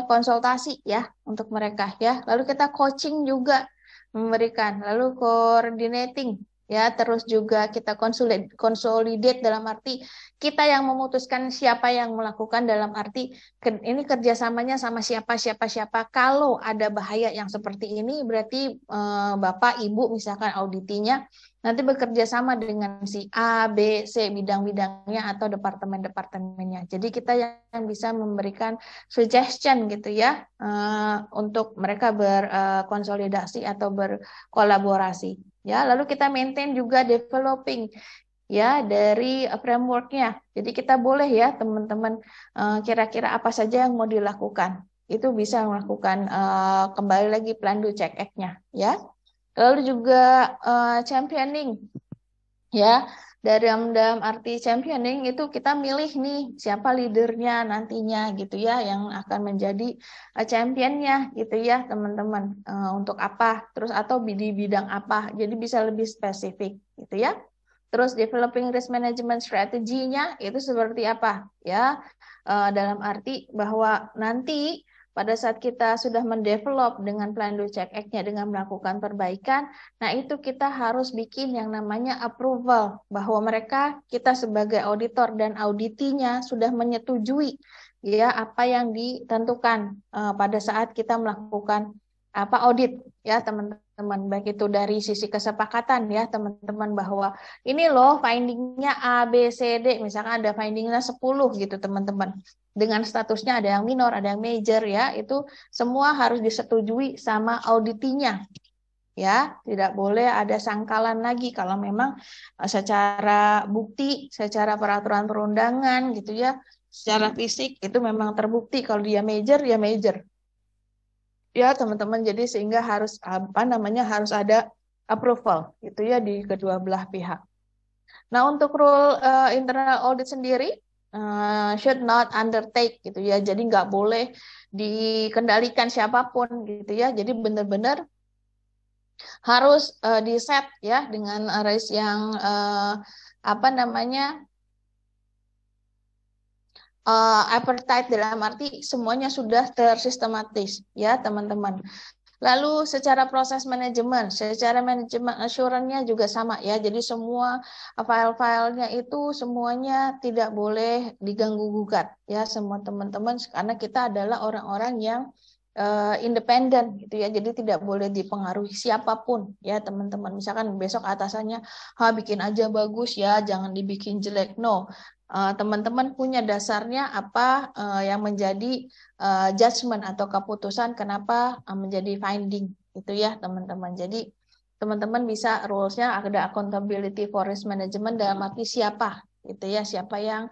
konsultasi ya untuk mereka ya. Lalu kita coaching juga memberikan, lalu coordinating ya, terus juga kita consolidate dalam arti kita yang memutuskan siapa yang melakukan, dalam arti ini kerjasamanya sama siapa. Kalau ada bahaya yang seperti ini berarti Bapak Ibu misalkan auditinya nanti bekerja sama dengan si A, B, C bidang-bidangnya atau departemen-departemennya. Jadi kita yang bisa memberikan suggestion gitu ya untuk mereka berkonsolidasi atau berkolaborasi. Ya, lalu kita maintain juga developing ya dari frameworknya. Jadi kita boleh ya teman-teman kira-kira apa saja yang mau dilakukan. Itu bisa melakukan kembali lagi plan do check act-nya ya. Lalu juga championing ya, dalam arti championing itu kita milih nih siapa leadernya nantinya gitu ya, yang akan menjadi championnya gitu ya teman-teman, untuk apa terus atau di bidang apa, jadi bisa lebih spesifik gitu ya. Terus developing risk management strateginya itu seperti apa ya? Dalam arti bahwa nanti pada saat kita sudah mendevelop dengan plan do check act-nya dengan melakukan perbaikan, nah itu kita harus bikin yang namanya approval bahwa mereka kita sebagai auditor dan auditinya sudah menyetujui ya apa yang ditentukan pada saat kita melakukan audit ya teman-teman, baik itu dari sisi kesepakatan ya teman-teman bahwa ini loh findingnya A, B, C, D, misalkan ada findingnya 10 gitu teman-teman. Dengan statusnya ada yang minor, ada yang major ya, itu semua harus disetujui sama auditinya. Ya, tidak boleh ada sangkalan lagi kalau memang secara bukti, secara peraturan perundangan gitu ya, secara fisik itu memang terbukti kalau dia major ya major. Ya, teman-teman, jadi sehingga harus harus ada approval gitu ya di kedua belah pihak. Nah, untuk rule internal audit sendiri should not undertake gitu ya. Jadi nggak boleh dikendalikan siapapun gitu ya. Jadi benar-benar harus di set ya dengan risk yang appetite dalam arti semuanya sudah tersistematis ya teman-teman. Lalu secara proses manajemen, secara manajemen assurance-nya juga sama ya. Jadi semua file-filenya itu semuanya tidak boleh diganggu gugat ya semua teman-teman karena kita adalah orang-orang yang independen gitu ya. Jadi tidak boleh dipengaruhi siapapun ya teman-teman. Misalkan besok atasannya, bikin aja bagus ya, jangan dibikin jelek. No. Teman-teman punya dasarnya apa yang menjadi judgment atau keputusan kenapa menjadi finding itu ya teman-teman. Jadi teman-teman bisa rules-nya ada accountability for risk management dalam arti siapa gitu ya, siapa yang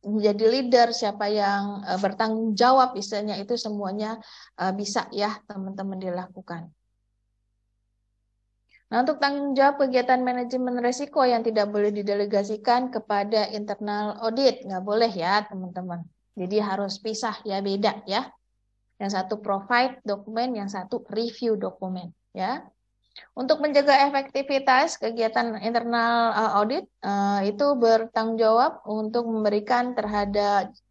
menjadi leader, siapa yang bertanggung jawab misalnya itu semuanya bisa ya teman-teman dilakukan. Nah, untuk tanggung jawab kegiatan manajemen risiko yang tidak boleh didelegasikan kepada internal audit, nggak boleh ya teman-teman. Jadi harus pisah ya, beda ya. Yang satu provide dokumen, yang satu review dokumen ya. Untuk menjaga efektivitas kegiatan internal audit itu bertanggung jawab untuk memberikan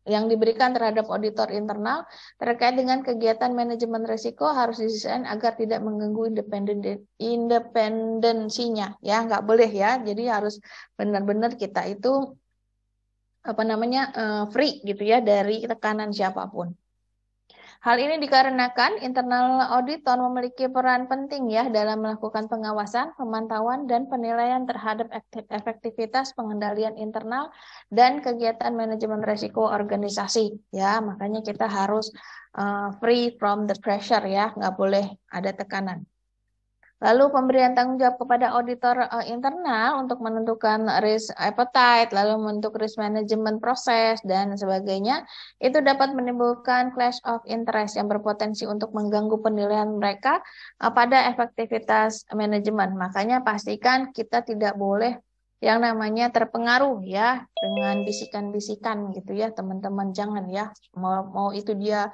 yang diberikan terhadap auditor internal terkait dengan kegiatan manajemen risiko harus didesain agar tidak mengganggu independensinya ya, nggak boleh ya. Jadi harus benar-benar kita itu free gitu ya dari tekanan siapapun. Hal ini dikarenakan internal auditor memiliki peran penting ya dalam melakukan pengawasan, pemantauan, dan penilaian terhadap efektivitas pengendalian internal dan kegiatan manajemen risiko organisasi. Ya, makanya kita harus free from the pressure ya, nggak boleh ada tekanan. Lalu pemberian tanggung jawab kepada auditor internal untuk menentukan risk appetite, lalu membentuk risk management proses, dan sebagainya, itu dapat menimbulkan clash of interest yang berpotensi untuk mengganggu penilaian mereka pada efektivitas manajemen. Makanya pastikan kita tidak boleh yang namanya terpengaruh ya dengan bisikan-bisikan gitu ya teman-teman, jangan ya mau itu dia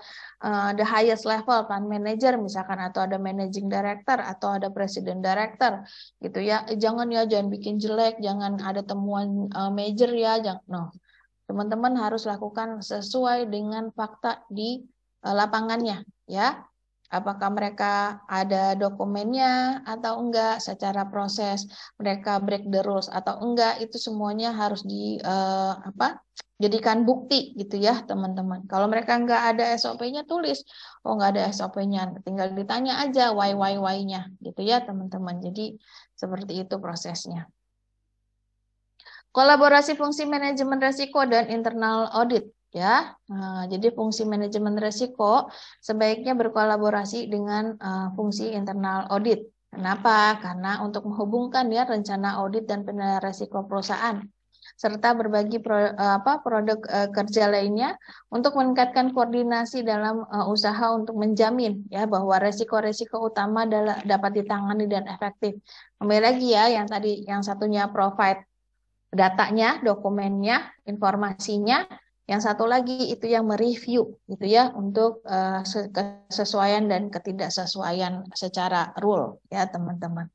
the highest level plan manager misalkan atau ada managing director atau ada president director gitu ya, jangan bikin jelek, jangan ada temuan major ya, jangan. No, teman-teman harus lakukan sesuai dengan fakta di lapangannya ya. Apakah mereka ada dokumennya atau enggak, secara proses mereka break the rules atau enggak, itu semuanya harus jadikan bukti gitu ya teman-teman. Kalau mereka enggak ada SOP-nya tulis, enggak ada SOP-nya, tinggal ditanya aja why-nya gitu ya teman-teman. Jadi seperti itu prosesnya. Kolaborasi fungsi manajemen risiko dan internal audit. Ya, jadi fungsi manajemen risiko sebaiknya berkolaborasi dengan fungsi internal audit. Kenapa? Karena untuk menghubungkan ya rencana audit dan penilaian risiko perusahaan serta berbagi produk kerja lainnya untuk meningkatkan koordinasi dalam usaha untuk menjamin ya bahwa risiko-risiko utama dapat ditangani dan efektif. Kembali lagi ya yang tadi yang satunya provide datanya, dokumennya, informasinya. Yang satu lagi itu yang mereview gitu ya untuk kesesuaian dan ketidaksesuaian secara rule ya teman-teman.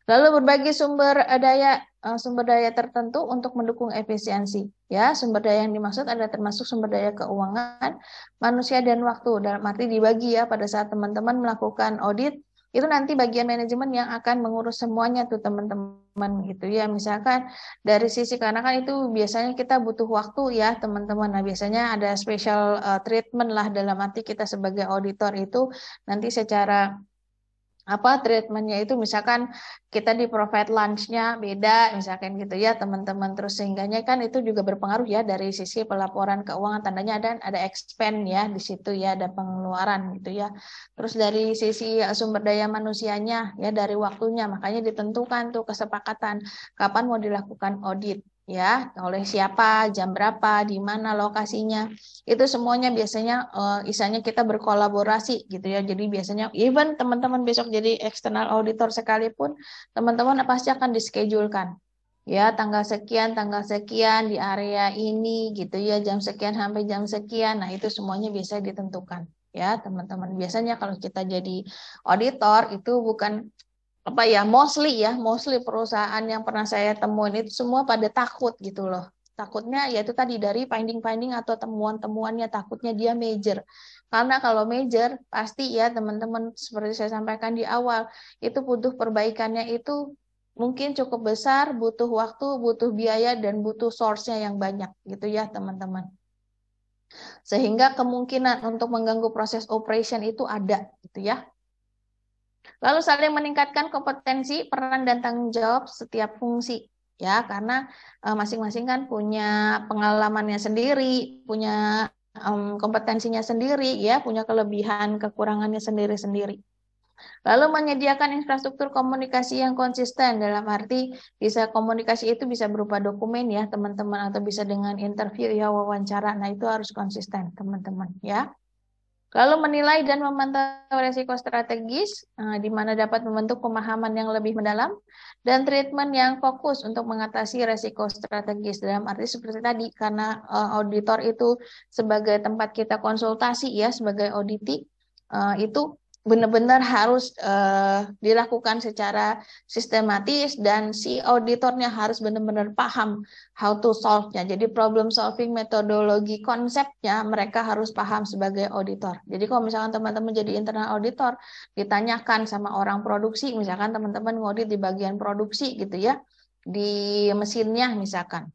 Lalu berbagi sumber daya tertentu untuk mendukung efisiensi. Ya, sumber daya yang dimaksud ada termasuk sumber daya keuangan, manusia dan waktu. Dalam arti dibagi ya pada saat teman-teman melakukan audit, itu nanti bagian manajemen yang akan mengurus semuanya tuh teman-teman gitu ya. Misalkan dari sisi karena kan itu biasanya kita butuh waktu ya teman-teman. Nah, biasanya ada special treatment lah dalam arti kita sebagai auditor itu nanti secara treatmentnya itu misalkan kita di provide lunch-nya beda misalkan gitu ya teman-teman, terus sehingganya kan itu juga berpengaruh ya dari sisi pelaporan keuangan, tandanya ada expend ya di situ ya, ada pengeluaran gitu ya. Terus dari sisi sumber daya manusianya ya, dari waktunya, makanya ditentukan tuh kesepakatan kapan mau dilakukan audit ya, oleh siapa, jam berapa, di mana lokasinya. Itu semuanya biasanya isanya kita berkolaborasi gitu ya. Jadi biasanya even teman-teman besok jadi external auditor sekalipun, teman-teman pasti akan dischedule-kan. Ya, tanggal sekian di area ini gitu ya, jam sekian sampai jam sekian. Nah, itu semuanya biasa ditentukan ya, teman-teman. Biasanya kalau kita jadi auditor itu bukan mostly perusahaan yang pernah saya temuin itu semua pada takut gitu loh. Takutnya yaitu tadi dari finding-finding atau temuan-temuannya, takutnya dia major. Karena kalau major pasti ya teman-teman seperti saya sampaikan di awal, itu butuh perbaikannya itu mungkin cukup besar, butuh waktu, butuh biaya dan butuh source-nya yang banyak gitu ya teman-teman. Sehingga kemungkinan untuk mengganggu proses operation itu ada gitu ya. Lalu saling meningkatkan kompetensi, peran dan tanggung jawab setiap fungsi ya, karena masing-masing kan punya pengalamannya sendiri, punya kompetensinya sendiri ya, punya kelebihan kekurangannya sendiri-sendiri. Lalu menyediakan infrastruktur komunikasi yang konsisten, dalam arti bisa komunikasi itu bisa berupa dokumen ya teman-teman, atau bisa dengan interview ya, wawancara. Nah, itu harus konsisten teman-teman ya. Lalu menilai dan memantau risiko strategis, di mana dapat membentuk pemahaman yang lebih mendalam, dan treatment yang fokus untuk mengatasi risiko strategis. Dalam arti seperti tadi, karena auditor itu sebagai tempat kita konsultasi ya, sebagai auditi, itu benar-benar harus dilakukan secara sistematis, dan si auditornya harus benar-benar paham how to solve-nya. Jadi problem solving metodologi konsepnya mereka harus paham sebagai auditor. Jadi kalau misalkan teman-teman jadi internal auditor, ditanyakan sama orang produksi, misalkan teman-teman ngaudit di bagian produksi gitu ya, di mesinnya misalkan.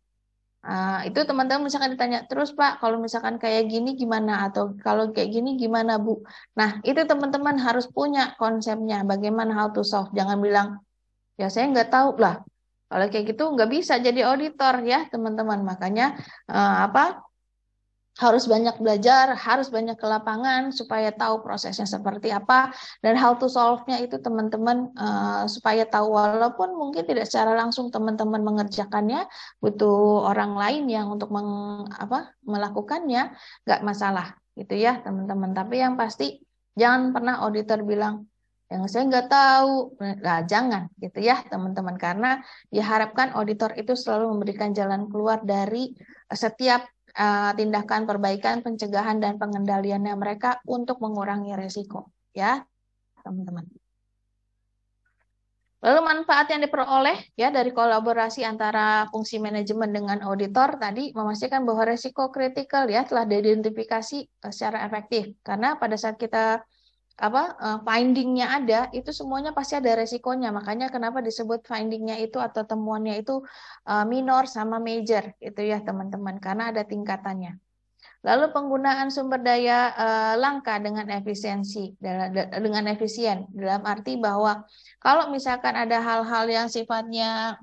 Itu teman-teman misalkan ditanya, terus Pak, kalau misalkan kayak gini gimana? Atau kalau kayak gini gimana Bu? Nah, itu teman-teman harus punya konsepnya, bagaimana how to solve. Jangan bilang, ya saya nggak tahu lah. Kalau kayak gitu nggak bisa jadi auditor ya teman-teman. Makanya harus banyak belajar, harus banyak ke lapangan supaya tahu prosesnya seperti apa, dan how to solve-nya itu teman-teman supaya tahu, walaupun mungkin tidak secara langsung teman-teman mengerjakannya, butuh orang lain yang untuk melakukannya, nggak masalah gitu ya teman-teman. Tapi yang pasti jangan pernah auditor bilang yang saya nggak tahu, nah, jangan gitu ya teman-teman, karena diharapkan auditor itu selalu memberikan jalan keluar dari setiap tindakan perbaikan, pencegahan, dan pengendaliannya mereka untuk mengurangi resiko, ya teman-teman. Lalu manfaat yang diperoleh ya dari kolaborasi antara fungsi manajemen dengan auditor tadi, memastikan bahwa resiko kritikal ya telah diidentifikasi secara efektif. Karena pada saat kita findingnya ada, itu semuanya pasti ada resikonya. Makanya kenapa disebut findingnya itu atau temuannya itu minor sama major itu ya teman-teman, karena ada tingkatannya. Lalu penggunaan sumber daya langka dengan efisien dalam arti bahwa kalau misalkan ada hal-hal yang sifatnya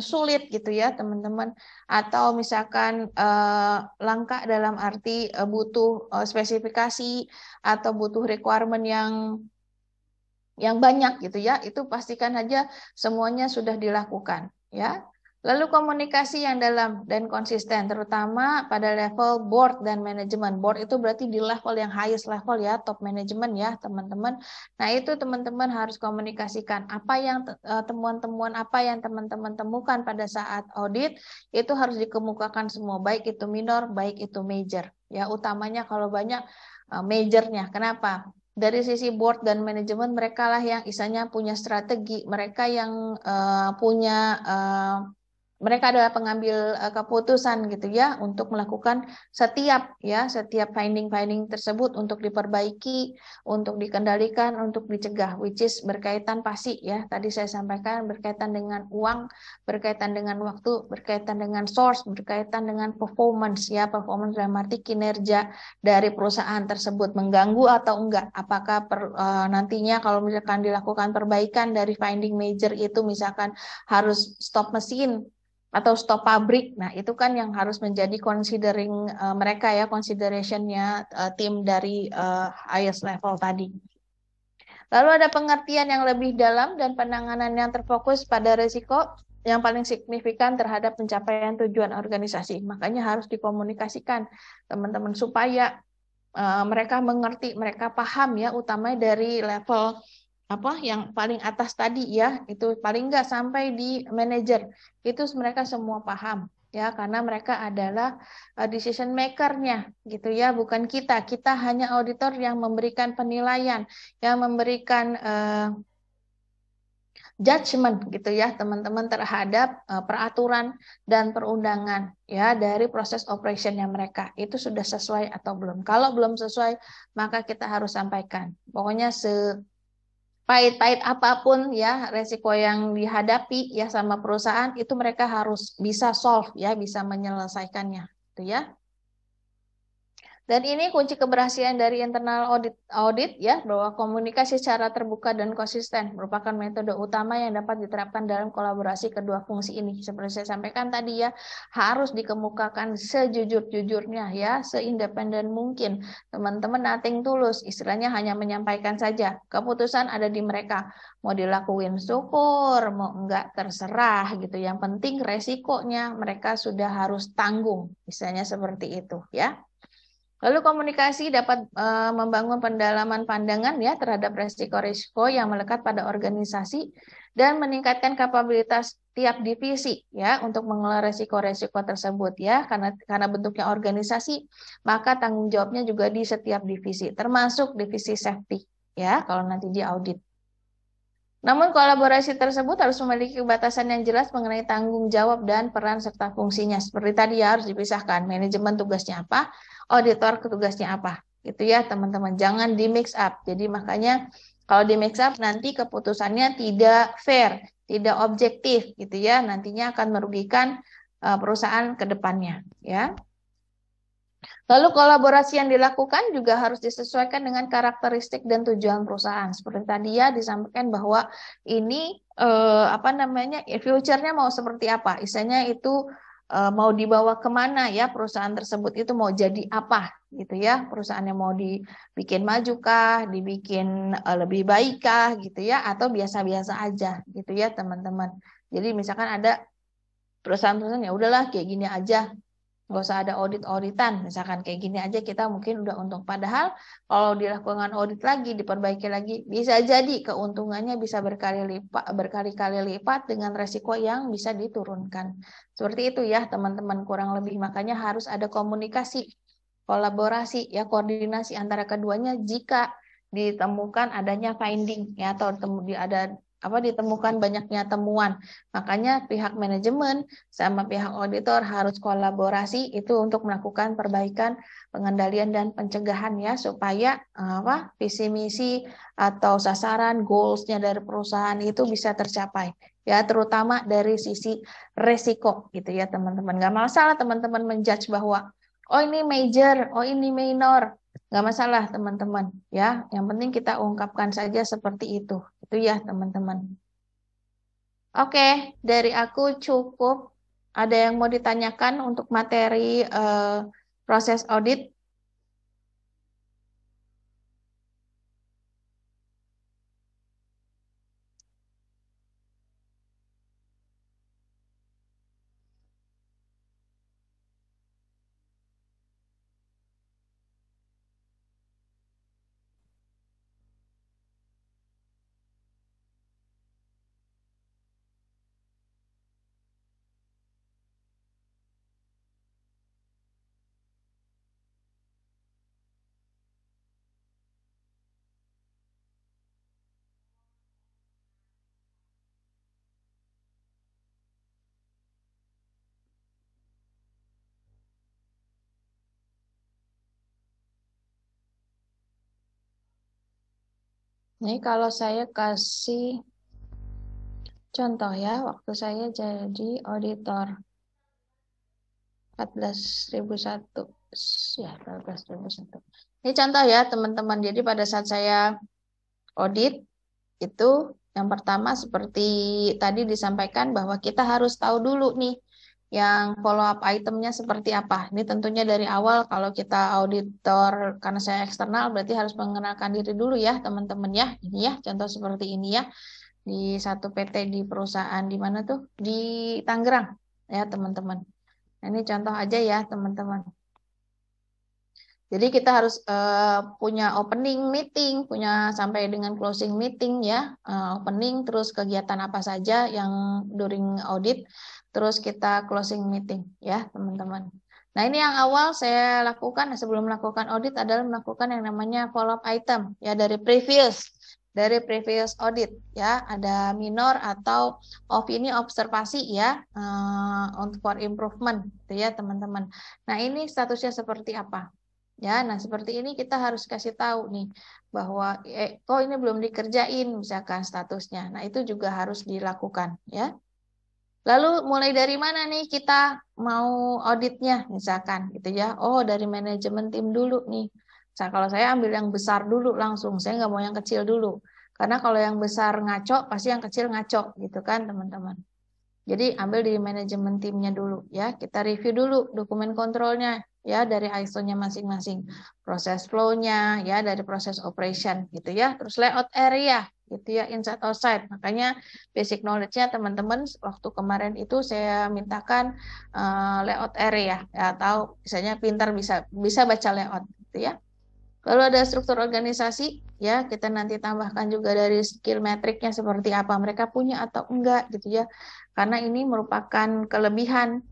sulit gitu ya teman-teman, atau misalkan langka dalam arti butuh spesifikasi atau butuh requirement yang banyak gitu ya, itu pastikan aja semuanya sudah dilakukan ya. Lalu komunikasi yang dalam dan konsisten, terutama pada level board dan manajemen. Board itu berarti di level yang highest level ya, top management ya teman-teman. Nah itu teman-teman harus komunikasikan apa yang temuan-temuan apa yang teman-teman temukan pada saat audit, itu harus dikemukakan semua, baik itu minor, baik itu major. Ya utamanya kalau banyak majornya. Kenapa? dari sisi board dan manajemen mereka lah yang istilahnya punya strategi, mereka yang punya mereka adalah pengambil keputusan gitu ya untuk melakukan setiap finding tersebut untuk diperbaiki, untuk dikendalikan, untuk dicegah, which is berkaitan pasti ya tadi saya sampaikan berkaitan dengan uang, berkaitan dengan waktu, berkaitan dengan source, berkaitan dengan performance ya, performance dalam arti kinerja dari perusahaan tersebut mengganggu atau enggak, apakah nantinya kalau misalkan dilakukan perbaikan dari finding major itu misalkan harus stop mesin atau stop pabrik. Nah, itu kan yang harus menjadi considering mereka ya, considerationnya tim dari highest level tadi. Lalu ada pengertian yang lebih dalam dan penanganan yang terfokus pada risiko yang paling signifikan terhadap pencapaian tujuan organisasi. Makanya harus dikomunikasikan teman-teman supaya mereka mengerti, mereka paham ya, utamanya dari level yang paling atas tadi ya, itu paling enggak sampai di manajer itu mereka semua paham ya, karena mereka adalah decision maker-nya gitu ya, bukan kita hanya auditor yang memberikan penilaian, yang memberikan judgment gitu ya teman-teman terhadap peraturan dan perundangan ya dari proses operationnya mereka itu sudah sesuai atau belum. Kalau belum sesuai maka kita harus sampaikan. Pokoknya pahit-pahit apapun ya resiko yang dihadapi ya sama perusahaan itu mereka harus bisa solve ya, bisa menyelesaikannya gitu ya. Dan ini kunci keberhasilan dari internal audit ya, bahwa komunikasi secara terbuka dan konsisten merupakan metode utama yang dapat diterapkan dalam kolaborasi kedua fungsi ini. Seperti saya sampaikan tadi ya, harus dikemukakan sejujur-jujurnya ya, seindependen mungkin. Teman-teman nothing tulus, istilahnya hanya menyampaikan saja. Keputusan ada di mereka. Mau dilakuin syukur, mau enggak terserah gitu. Yang penting resikonya mereka sudah harus tanggung. Misalnya seperti itu ya. Lalu komunikasi dapat membangun pendalaman pandangan ya terhadap resiko-resiko yang melekat pada organisasi dan meningkatkan kapabilitas tiap divisi ya untuk mengelola resiko-resiko tersebut ya, karena bentuknya organisasi maka tanggung jawabnya juga di setiap divisi termasuk divisi safety ya kalau nanti di audit. Namun kolaborasi tersebut harus memiliki batasan yang jelas mengenai tanggung jawab dan peran serta fungsinya. Seperti tadi ya harus dipisahkan, manajemen tugasnya apa, auditor tugasnya apa. Gitu ya teman-teman, jangan di mix up. Jadi makanya kalau di mix up nanti keputusannya tidak fair, tidak objektif gitu ya. Nantinya akan merugikan perusahaan ke depannya ya. Lalu kolaborasi yang dilakukan juga harus disesuaikan dengan karakteristik dan tujuan perusahaan. Seperti tadi ya disampaikan bahwa ini future-nya mau seperti apa? Istilahnya itu mau dibawa kemana ya perusahaan tersebut itu mau jadi apa gitu ya? Perusahaannya mau dibikin maju kah, dibikin lebih baik kah gitu ya? Atau biasa-biasa aja gitu ya teman-teman. Jadi misalkan ada perusahaan-perusahaan ya udahlah kayak gini aja, nggak usah ada audit-auditan, misalkan kayak gini aja kita mungkin udah untung. Padahal kalau dilakukan audit lagi, diperbaiki lagi, bisa jadi keuntungannya bisa berkali-kali lipat dengan resiko yang bisa diturunkan. Seperti itu ya teman-teman kurang lebih. Makanya harus ada komunikasi, kolaborasi, ya koordinasi antara keduanya jika ditemukan adanya finding ya atau ditemukan banyaknya temuan. Makanya pihak manajemen sama pihak auditor harus kolaborasi itu untuk melakukan perbaikan, pengendalian dan pencegahan ya supaya visi misi atau sasaran goals-nya dari perusahaan itu bisa tercapai. Ya, terutama dari sisi resiko gitu ya, teman-teman. Nggak masalah teman-teman menjudge bahwa oh ini major, oh ini minor. Nggak masalah teman-teman ya. Yang penting kita ungkapkan saja seperti itu. Itu ya teman-teman. Oke, dari aku cukup. Ada yang mau ditanyakan untuk materi proses audit? Ini kalau saya kasih contoh ya, waktu saya jadi auditor 14.001 ya, 14.001. Ini contoh ya teman-teman. Jadi pada saat saya audit itu yang pertama seperti tadi disampaikan bahwa kita harus tahu dulu nih yang follow up itemnya seperti apa. Ini tentunya dari awal kalau kita auditor karena saya eksternal berarti harus mengenalkan diri dulu ya teman-teman ya. Ini ya contoh seperti ini ya di satu PT di perusahaan di mana tuh di Tangerang ya teman-teman. Nah, ini contoh aja ya teman-teman. Jadi kita harus punya opening meeting, punya sampai dengan closing meeting ya, opening terus kegiatan apa saja yang during audit, terus kita closing meeting ya teman-teman. Nah ini yang awal saya lakukan sebelum melakukan audit adalah melakukan yang namanya follow up item ya dari previous audit ya, ada minor atau opini observasi ya for improvement gitu ya teman-teman. Nah ini statusnya seperti apa? Ya, nah seperti ini kita harus kasih tahu nih bahwa kok ini belum dikerjain misalkan statusnya. Nah, itu juga harus dilakukan ya. Lalu mulai dari mana nih kita mau auditnya misalkan gitu ya. Oh, dari manajemen tim dulu nih. Nah, kalau saya ambil yang besar dulu langsung, saya nggak mau yang kecil dulu. Karena kalau yang besar ngaco, pasti yang kecil ngaco gitu kan teman-teman. Jadi ambil di manajemen timnya dulu ya. Kita review dulu dokumen kontrolnya ya dari ISO-nya masing-masing. Proses flow-nya ya dari proses operation gitu ya. Terus layout area gitu ya, inside outside. Makanya basic knowledge-nya teman-teman waktu kemarin itu saya mintakan layout area ya, atau misalnya pintar bisa baca layout gitu ya. Lalu ada struktur organisasi, ya kita nanti tambahkan juga dari skill metriknya seperti apa mereka punya atau enggak gitu ya. Karena ini merupakan kelebihan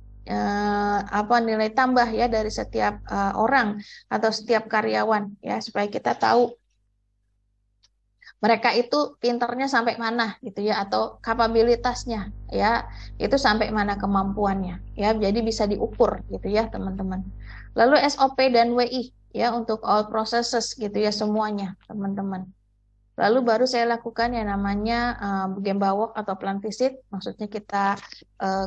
apa nilai tambah ya dari setiap orang atau setiap karyawan ya supaya kita tahu mereka itu pinternya sampai mana gitu ya atau kapabilitasnya ya itu sampai mana kemampuannya ya jadi bisa diukur gitu ya teman-teman. Lalu SOP dan WI ya untuk all processes gitu ya semuanya teman-teman. Lalu baru saya lakukan yang namanya Gemba Walk atau plan visit, maksudnya kita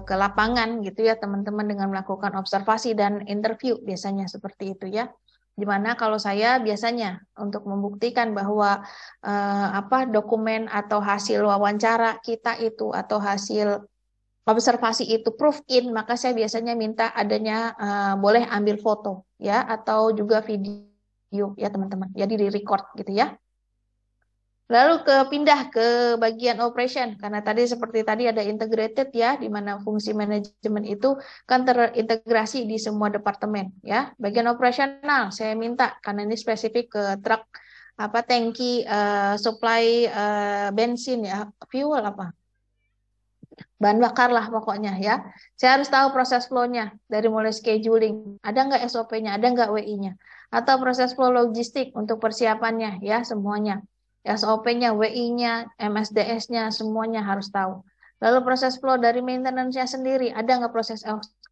ke lapangan gitu ya teman-teman dengan melakukan observasi dan interview biasanya seperti itu ya. Dimana kalau saya biasanya untuk membuktikan bahwa dokumen atau hasil wawancara kita itu atau hasil observasi itu proof in, maka saya biasanya minta adanya boleh ambil foto ya atau juga video ya teman-teman. Jadi di record gitu ya. Lalu pindah ke bagian operation karena tadi seperti tadi ada integrated ya di mana fungsi manajemen itu kan terintegrasi di semua departemen ya. Bagian operasional saya minta karena ini spesifik ke truk tangki supply bensin ya, fuel bahan bakar lah pokoknya ya. Saya harus tahu proses flow-nya dari mulai scheduling, ada nggak SOP-nya, ada nggak WI-nya, atau proses flow logistik untuk persiapannya ya semuanya. SOP-nya, WI-nya, MSDS-nya semuanya harus tahu. Lalu proses flow dari maintenance-nya sendiri, ada nggak proses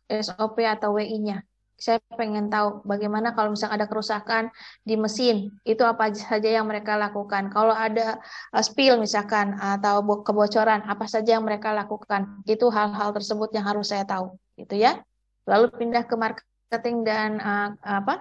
SOP atau WI-nya? Saya pengen tahu bagaimana kalau misalnya ada kerusakan di mesin, itu apa saja yang mereka lakukan. Kalau ada spill misalkan atau kebocoran, apa saja yang mereka lakukan. Itu hal-hal tersebut yang harus saya tahu, gitu ya. Lalu pindah ke marketing dan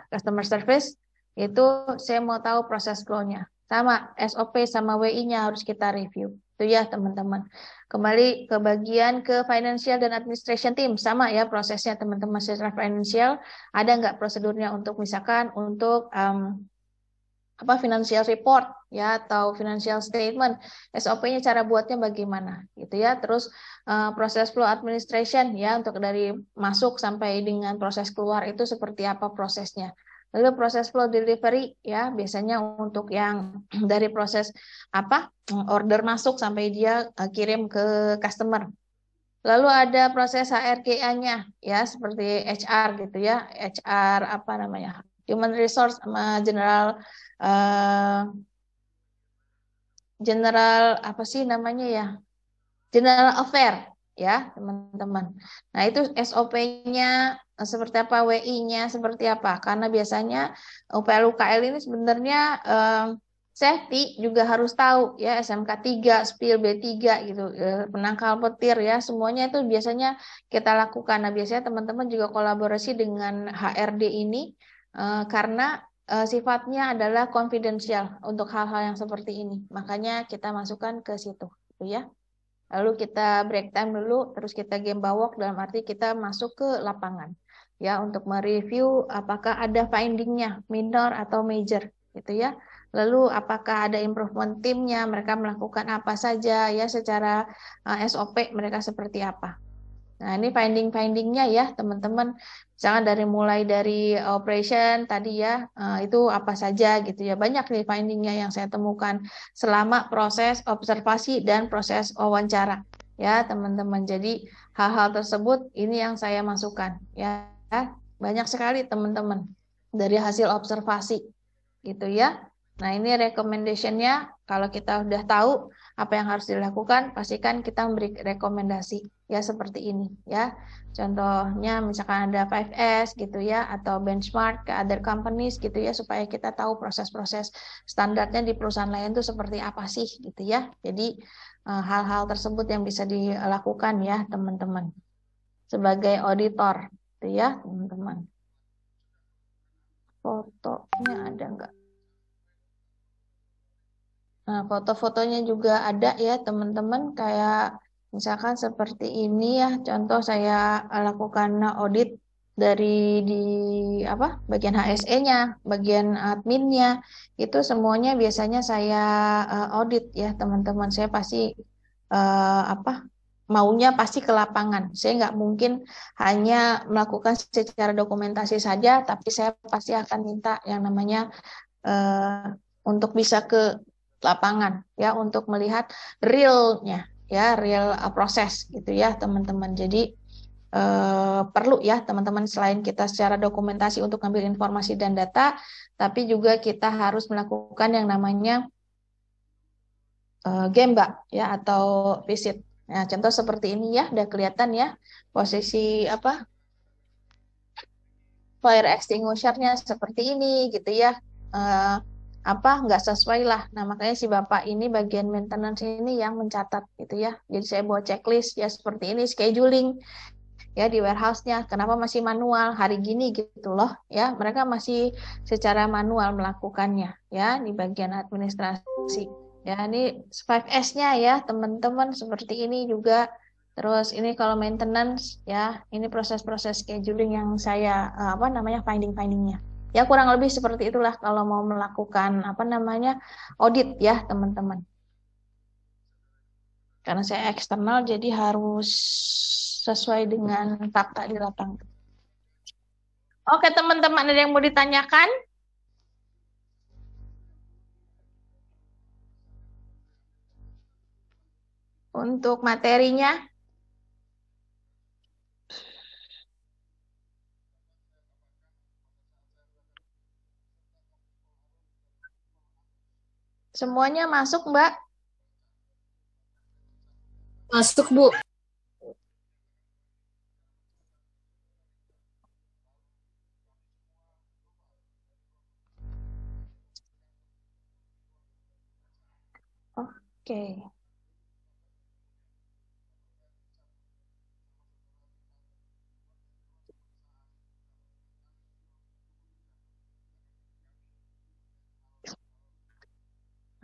customer service, itu saya mau tahu proses flow-nya. Sama SOP sama WI-nya harus kita review. Itu ya teman-teman. Kembali ke bagian ke financial dan administration team. Sama ya prosesnya teman-teman secara financial. Ada nggak prosedurnya untuk misalkan untuk financial report ya atau financial statement. SOP-nya cara buatnya bagaimana gitu ya. Terus proses flow administration ya untuk dari masuk sampai dengan proses keluar itu seperti apa prosesnya. Lalu proses flow delivery ya biasanya untuk yang dari proses order masuk sampai dia kirim ke customer. Lalu ada proses HRGA-nya ya seperti HR gitu ya, HR human resource sama general general affair ya teman-teman. Nah itu SOP-nya seperti apa, WI-nya seperti apa? Karena biasanya UPL UKL ini sebenarnya safety juga harus tahu ya, SMK 3, Spill B3 gitu, penangkal petir ya, semuanya itu biasanya kita lakukan. Nah, biasanya teman-teman juga kolaborasi dengan HRD ini karena sifatnya adalah konfidensial untuk hal-hal yang seperti ini. Makanya kita masukkan ke situ, gitu ya. Lalu kita break time dulu, terus kita gemba walk dalam arti kita masuk ke lapangan ya untuk mereview apakah ada findingnya minor atau major gitu ya. Lalu apakah ada improvement timnya, mereka melakukan apa saja ya secara SOP mereka seperti apa. Nah, ini finding-findingnya ya, teman-teman. Misalkan mulai dari operation tadi ya, itu apa saja gitu ya. Banyak nih findingnya yang saya temukan selama proses observasi dan proses wawancara. Ya, teman-teman. Jadi, hal-hal tersebut ini yang saya masukkan. Ya, banyak sekali teman-teman dari hasil observasi gitu ya. Nah, ini recommendation-nya kalau kita udah tahu apa yang harus dilakukan, pastikan kita memberi rekomendasi ya seperti ini ya. Contohnya misalkan ada 5S gitu ya atau benchmark ke other companies gitu ya supaya kita tahu proses-proses standarnya di perusahaan lain itu seperti apa sih gitu ya. Jadi hal-hal tersebut yang bisa dilakukan ya teman-teman sebagai auditor gitu ya teman-teman. Fotonya ada nggak? Nah, foto-fotonya juga ada ya teman-teman, kayak misalkan seperti ini ya, contoh saya lakukan audit dari di apa bagian HSE-nya, bagian adminnya, itu semuanya biasanya saya audit ya teman-teman. Saya pasti apa maunya pasti ke lapangan. Saya nggak mungkin hanya melakukan secara dokumentasi saja, tapi saya pasti akan minta yang namanya untuk bisa ke lapangan ya untuk melihat realnya ya real proses gitu ya teman-teman. Jadi perlu ya teman-teman selain kita secara dokumentasi untuk ngambil informasi dan data, tapi juga kita harus melakukan yang namanya gemba ya atau visit. Nah, contoh seperti ini ya, udah kelihatan ya posisi apa fire extinguisher-nya seperti ini gitu ya. Eh, apa nggak sesuai lah. Nah, makanya si Bapak ini bagian maintenance ini yang mencatat gitu ya. Jadi saya buat checklist ya seperti ini scheduling ya di warehouse-nya. Kenapa masih manual hari gini gitu loh ya. Mereka masih secara manual melakukannya ya di bagian administrasi. Ya, ini 5S-nya ya, teman-teman seperti ini juga. Terus ini kalau maintenance ya, ini proses-proses scheduling yang saya apa namanya finding-findingnya. Ya kurang lebih seperti itulah kalau mau melakukan apa namanya audit ya, teman-teman. Karena saya eksternal jadi harus sesuai dengan fakta di lapangan. Oke, teman-teman, ada yang mau ditanyakan untuk materinya? Semuanya masuk, Mbak? Masuk, Bu. Oke.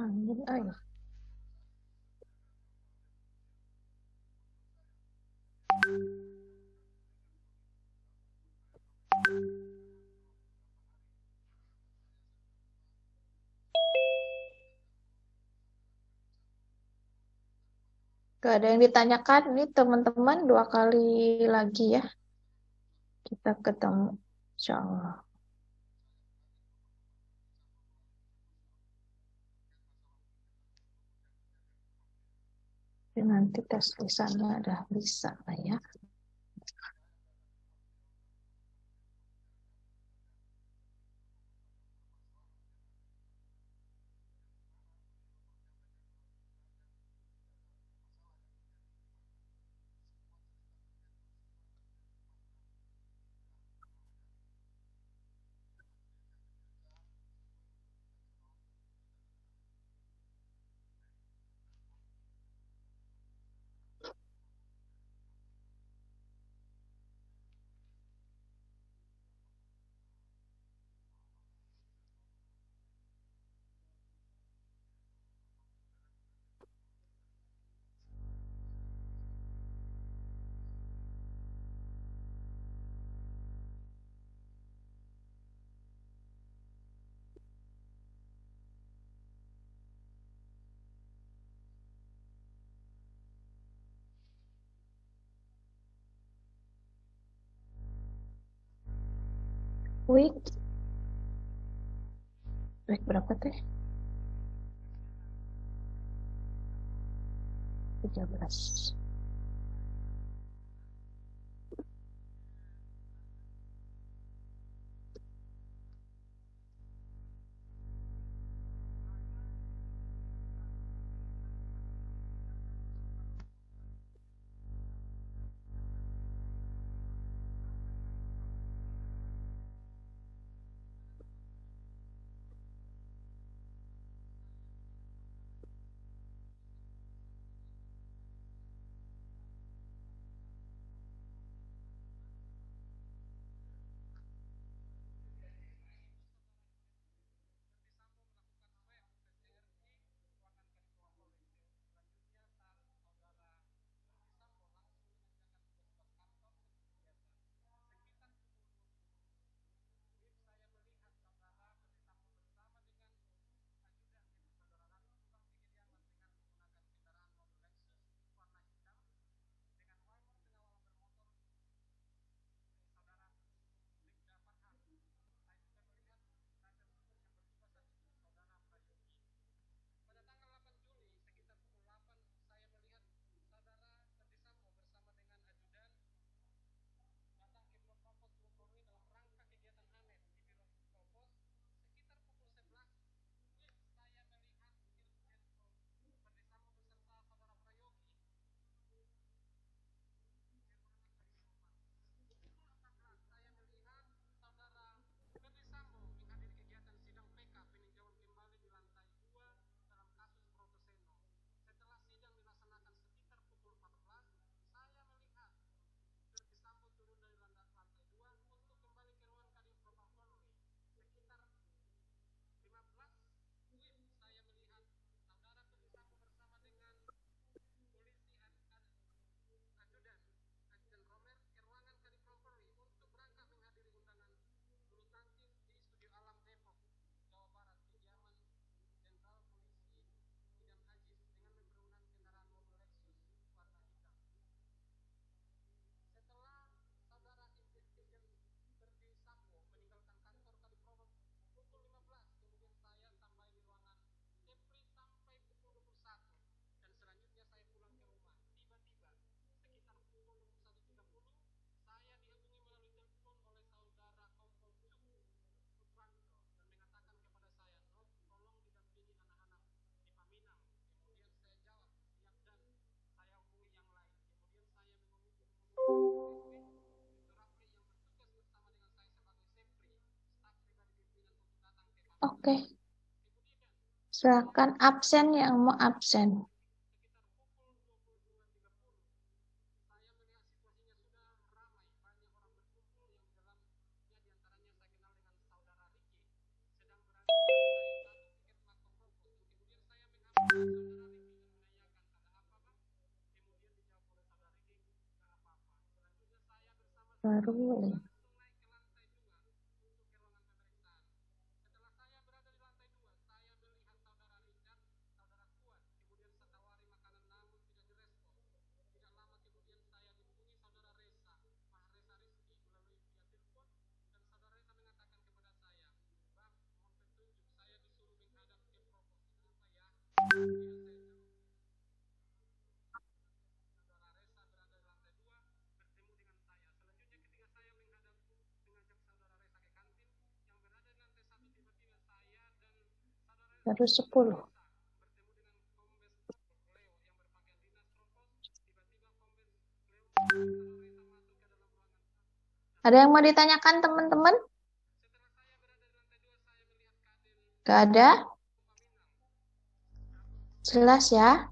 Ambil air. Gak ada yang ditanyakan, ini teman-teman 2 kali lagi ya. Kita ketemu. Insya Allah. Jadi nanti tes lisannya udah bisa lah ya. Week berapa teh? 13. Oke. Silakan absen yang mau absen. Baru ya. Baru 10. Ada yang mau ditanyakan teman-teman? Gak ada? Jelas ya?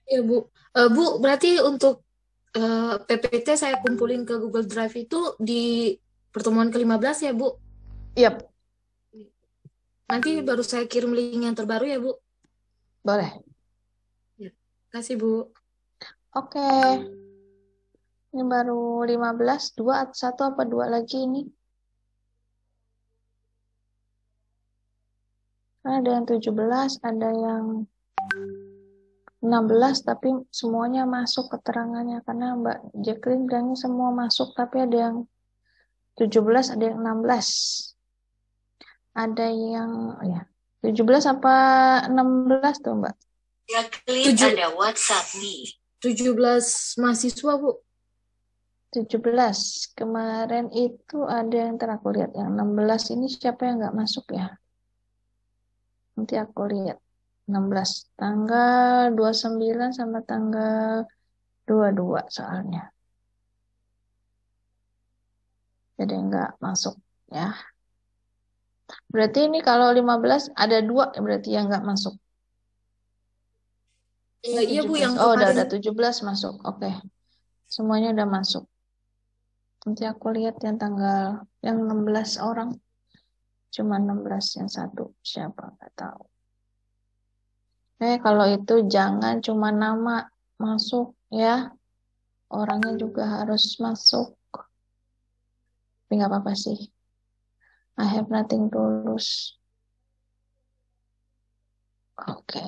Ya, Bu. Bu, berarti untuk PPT saya kumpulin ke Google Drive itu di pertemuan ke-15 ya, Bu? Yap. Nanti baru saya kirim link yang terbaru ya, Bu? Boleh. Ya. Kasih, Bu. Oke. Ini baru 15, 2 atau 1 apa 2 lagi ini? Ada yang 17, ada yang 16 tapi semuanya masuk keterangannya karena Mbak Jacqueline bilangnya semua masuk tapi ada yang 17, ada yang 16. Ada yang ya 17 apa 16 tuh Mbak? Jacqueline ada WhatsApp nih. 17 mahasiswa, Bu. 17. Kemarin itu ada yang aku lihat yang 16 ini siapa yang nggak masuk ya? Nanti aku lihat. 16 tanggal 29 sama tanggal 22 soalnya. Jadi nggak masuk ya. Berarti ini kalau 15 ada 2 berarti yang nggak masuk. Iya, Bu, yang Oh, udah kemarin. 17 masuk. Oke. Semuanya udah masuk. Nanti aku lihat yang tanggal yang 16 orang. Cuma 16 yang satu. Siapa nggak tahu. Kalau itu jangan cuma nama masuk ya. Orangnya juga harus masuk. Tapi nggak apa-apa sih. I have nothing to lose. Oke.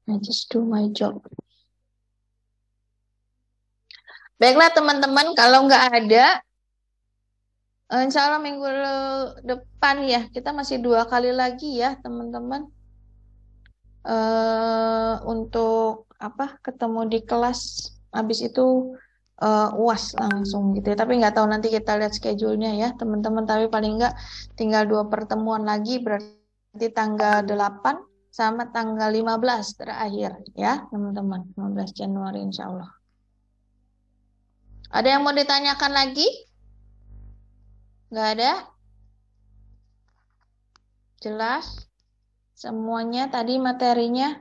I just do my job. Baiklah teman-teman, kalau nggak ada, insya Allah minggu depan ya, kita masih 2 kali lagi ya teman-teman. Untuk ketemu di kelas, habis itu UAS langsung gitu ya. Tapi nggak tahu nanti kita lihat schedule-nya ya teman-teman. Tapi paling nggak tinggal 2 pertemuan lagi, berarti tanggal 8 sama tanggal 15 terakhir ya teman-teman. 15 Januari insya Allah. Ada yang mau ditanyakan lagi? Nggak ada? Jelas? Semuanya tadi materinya?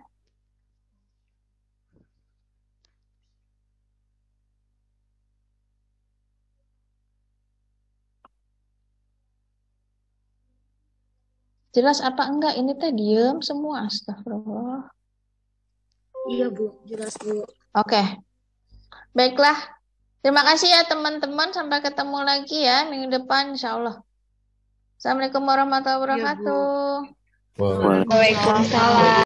Jelas apa enggak? Ini teh diem semua. Astagfirullah. Iya, Bu. Jelas, Bu. Oke. Baiklah. Terima kasih ya teman-teman. Sampai ketemu lagi ya minggu depan insya Allah. Assalamualaikum warahmatullahi wabarakatuh. Waalaikumsalam.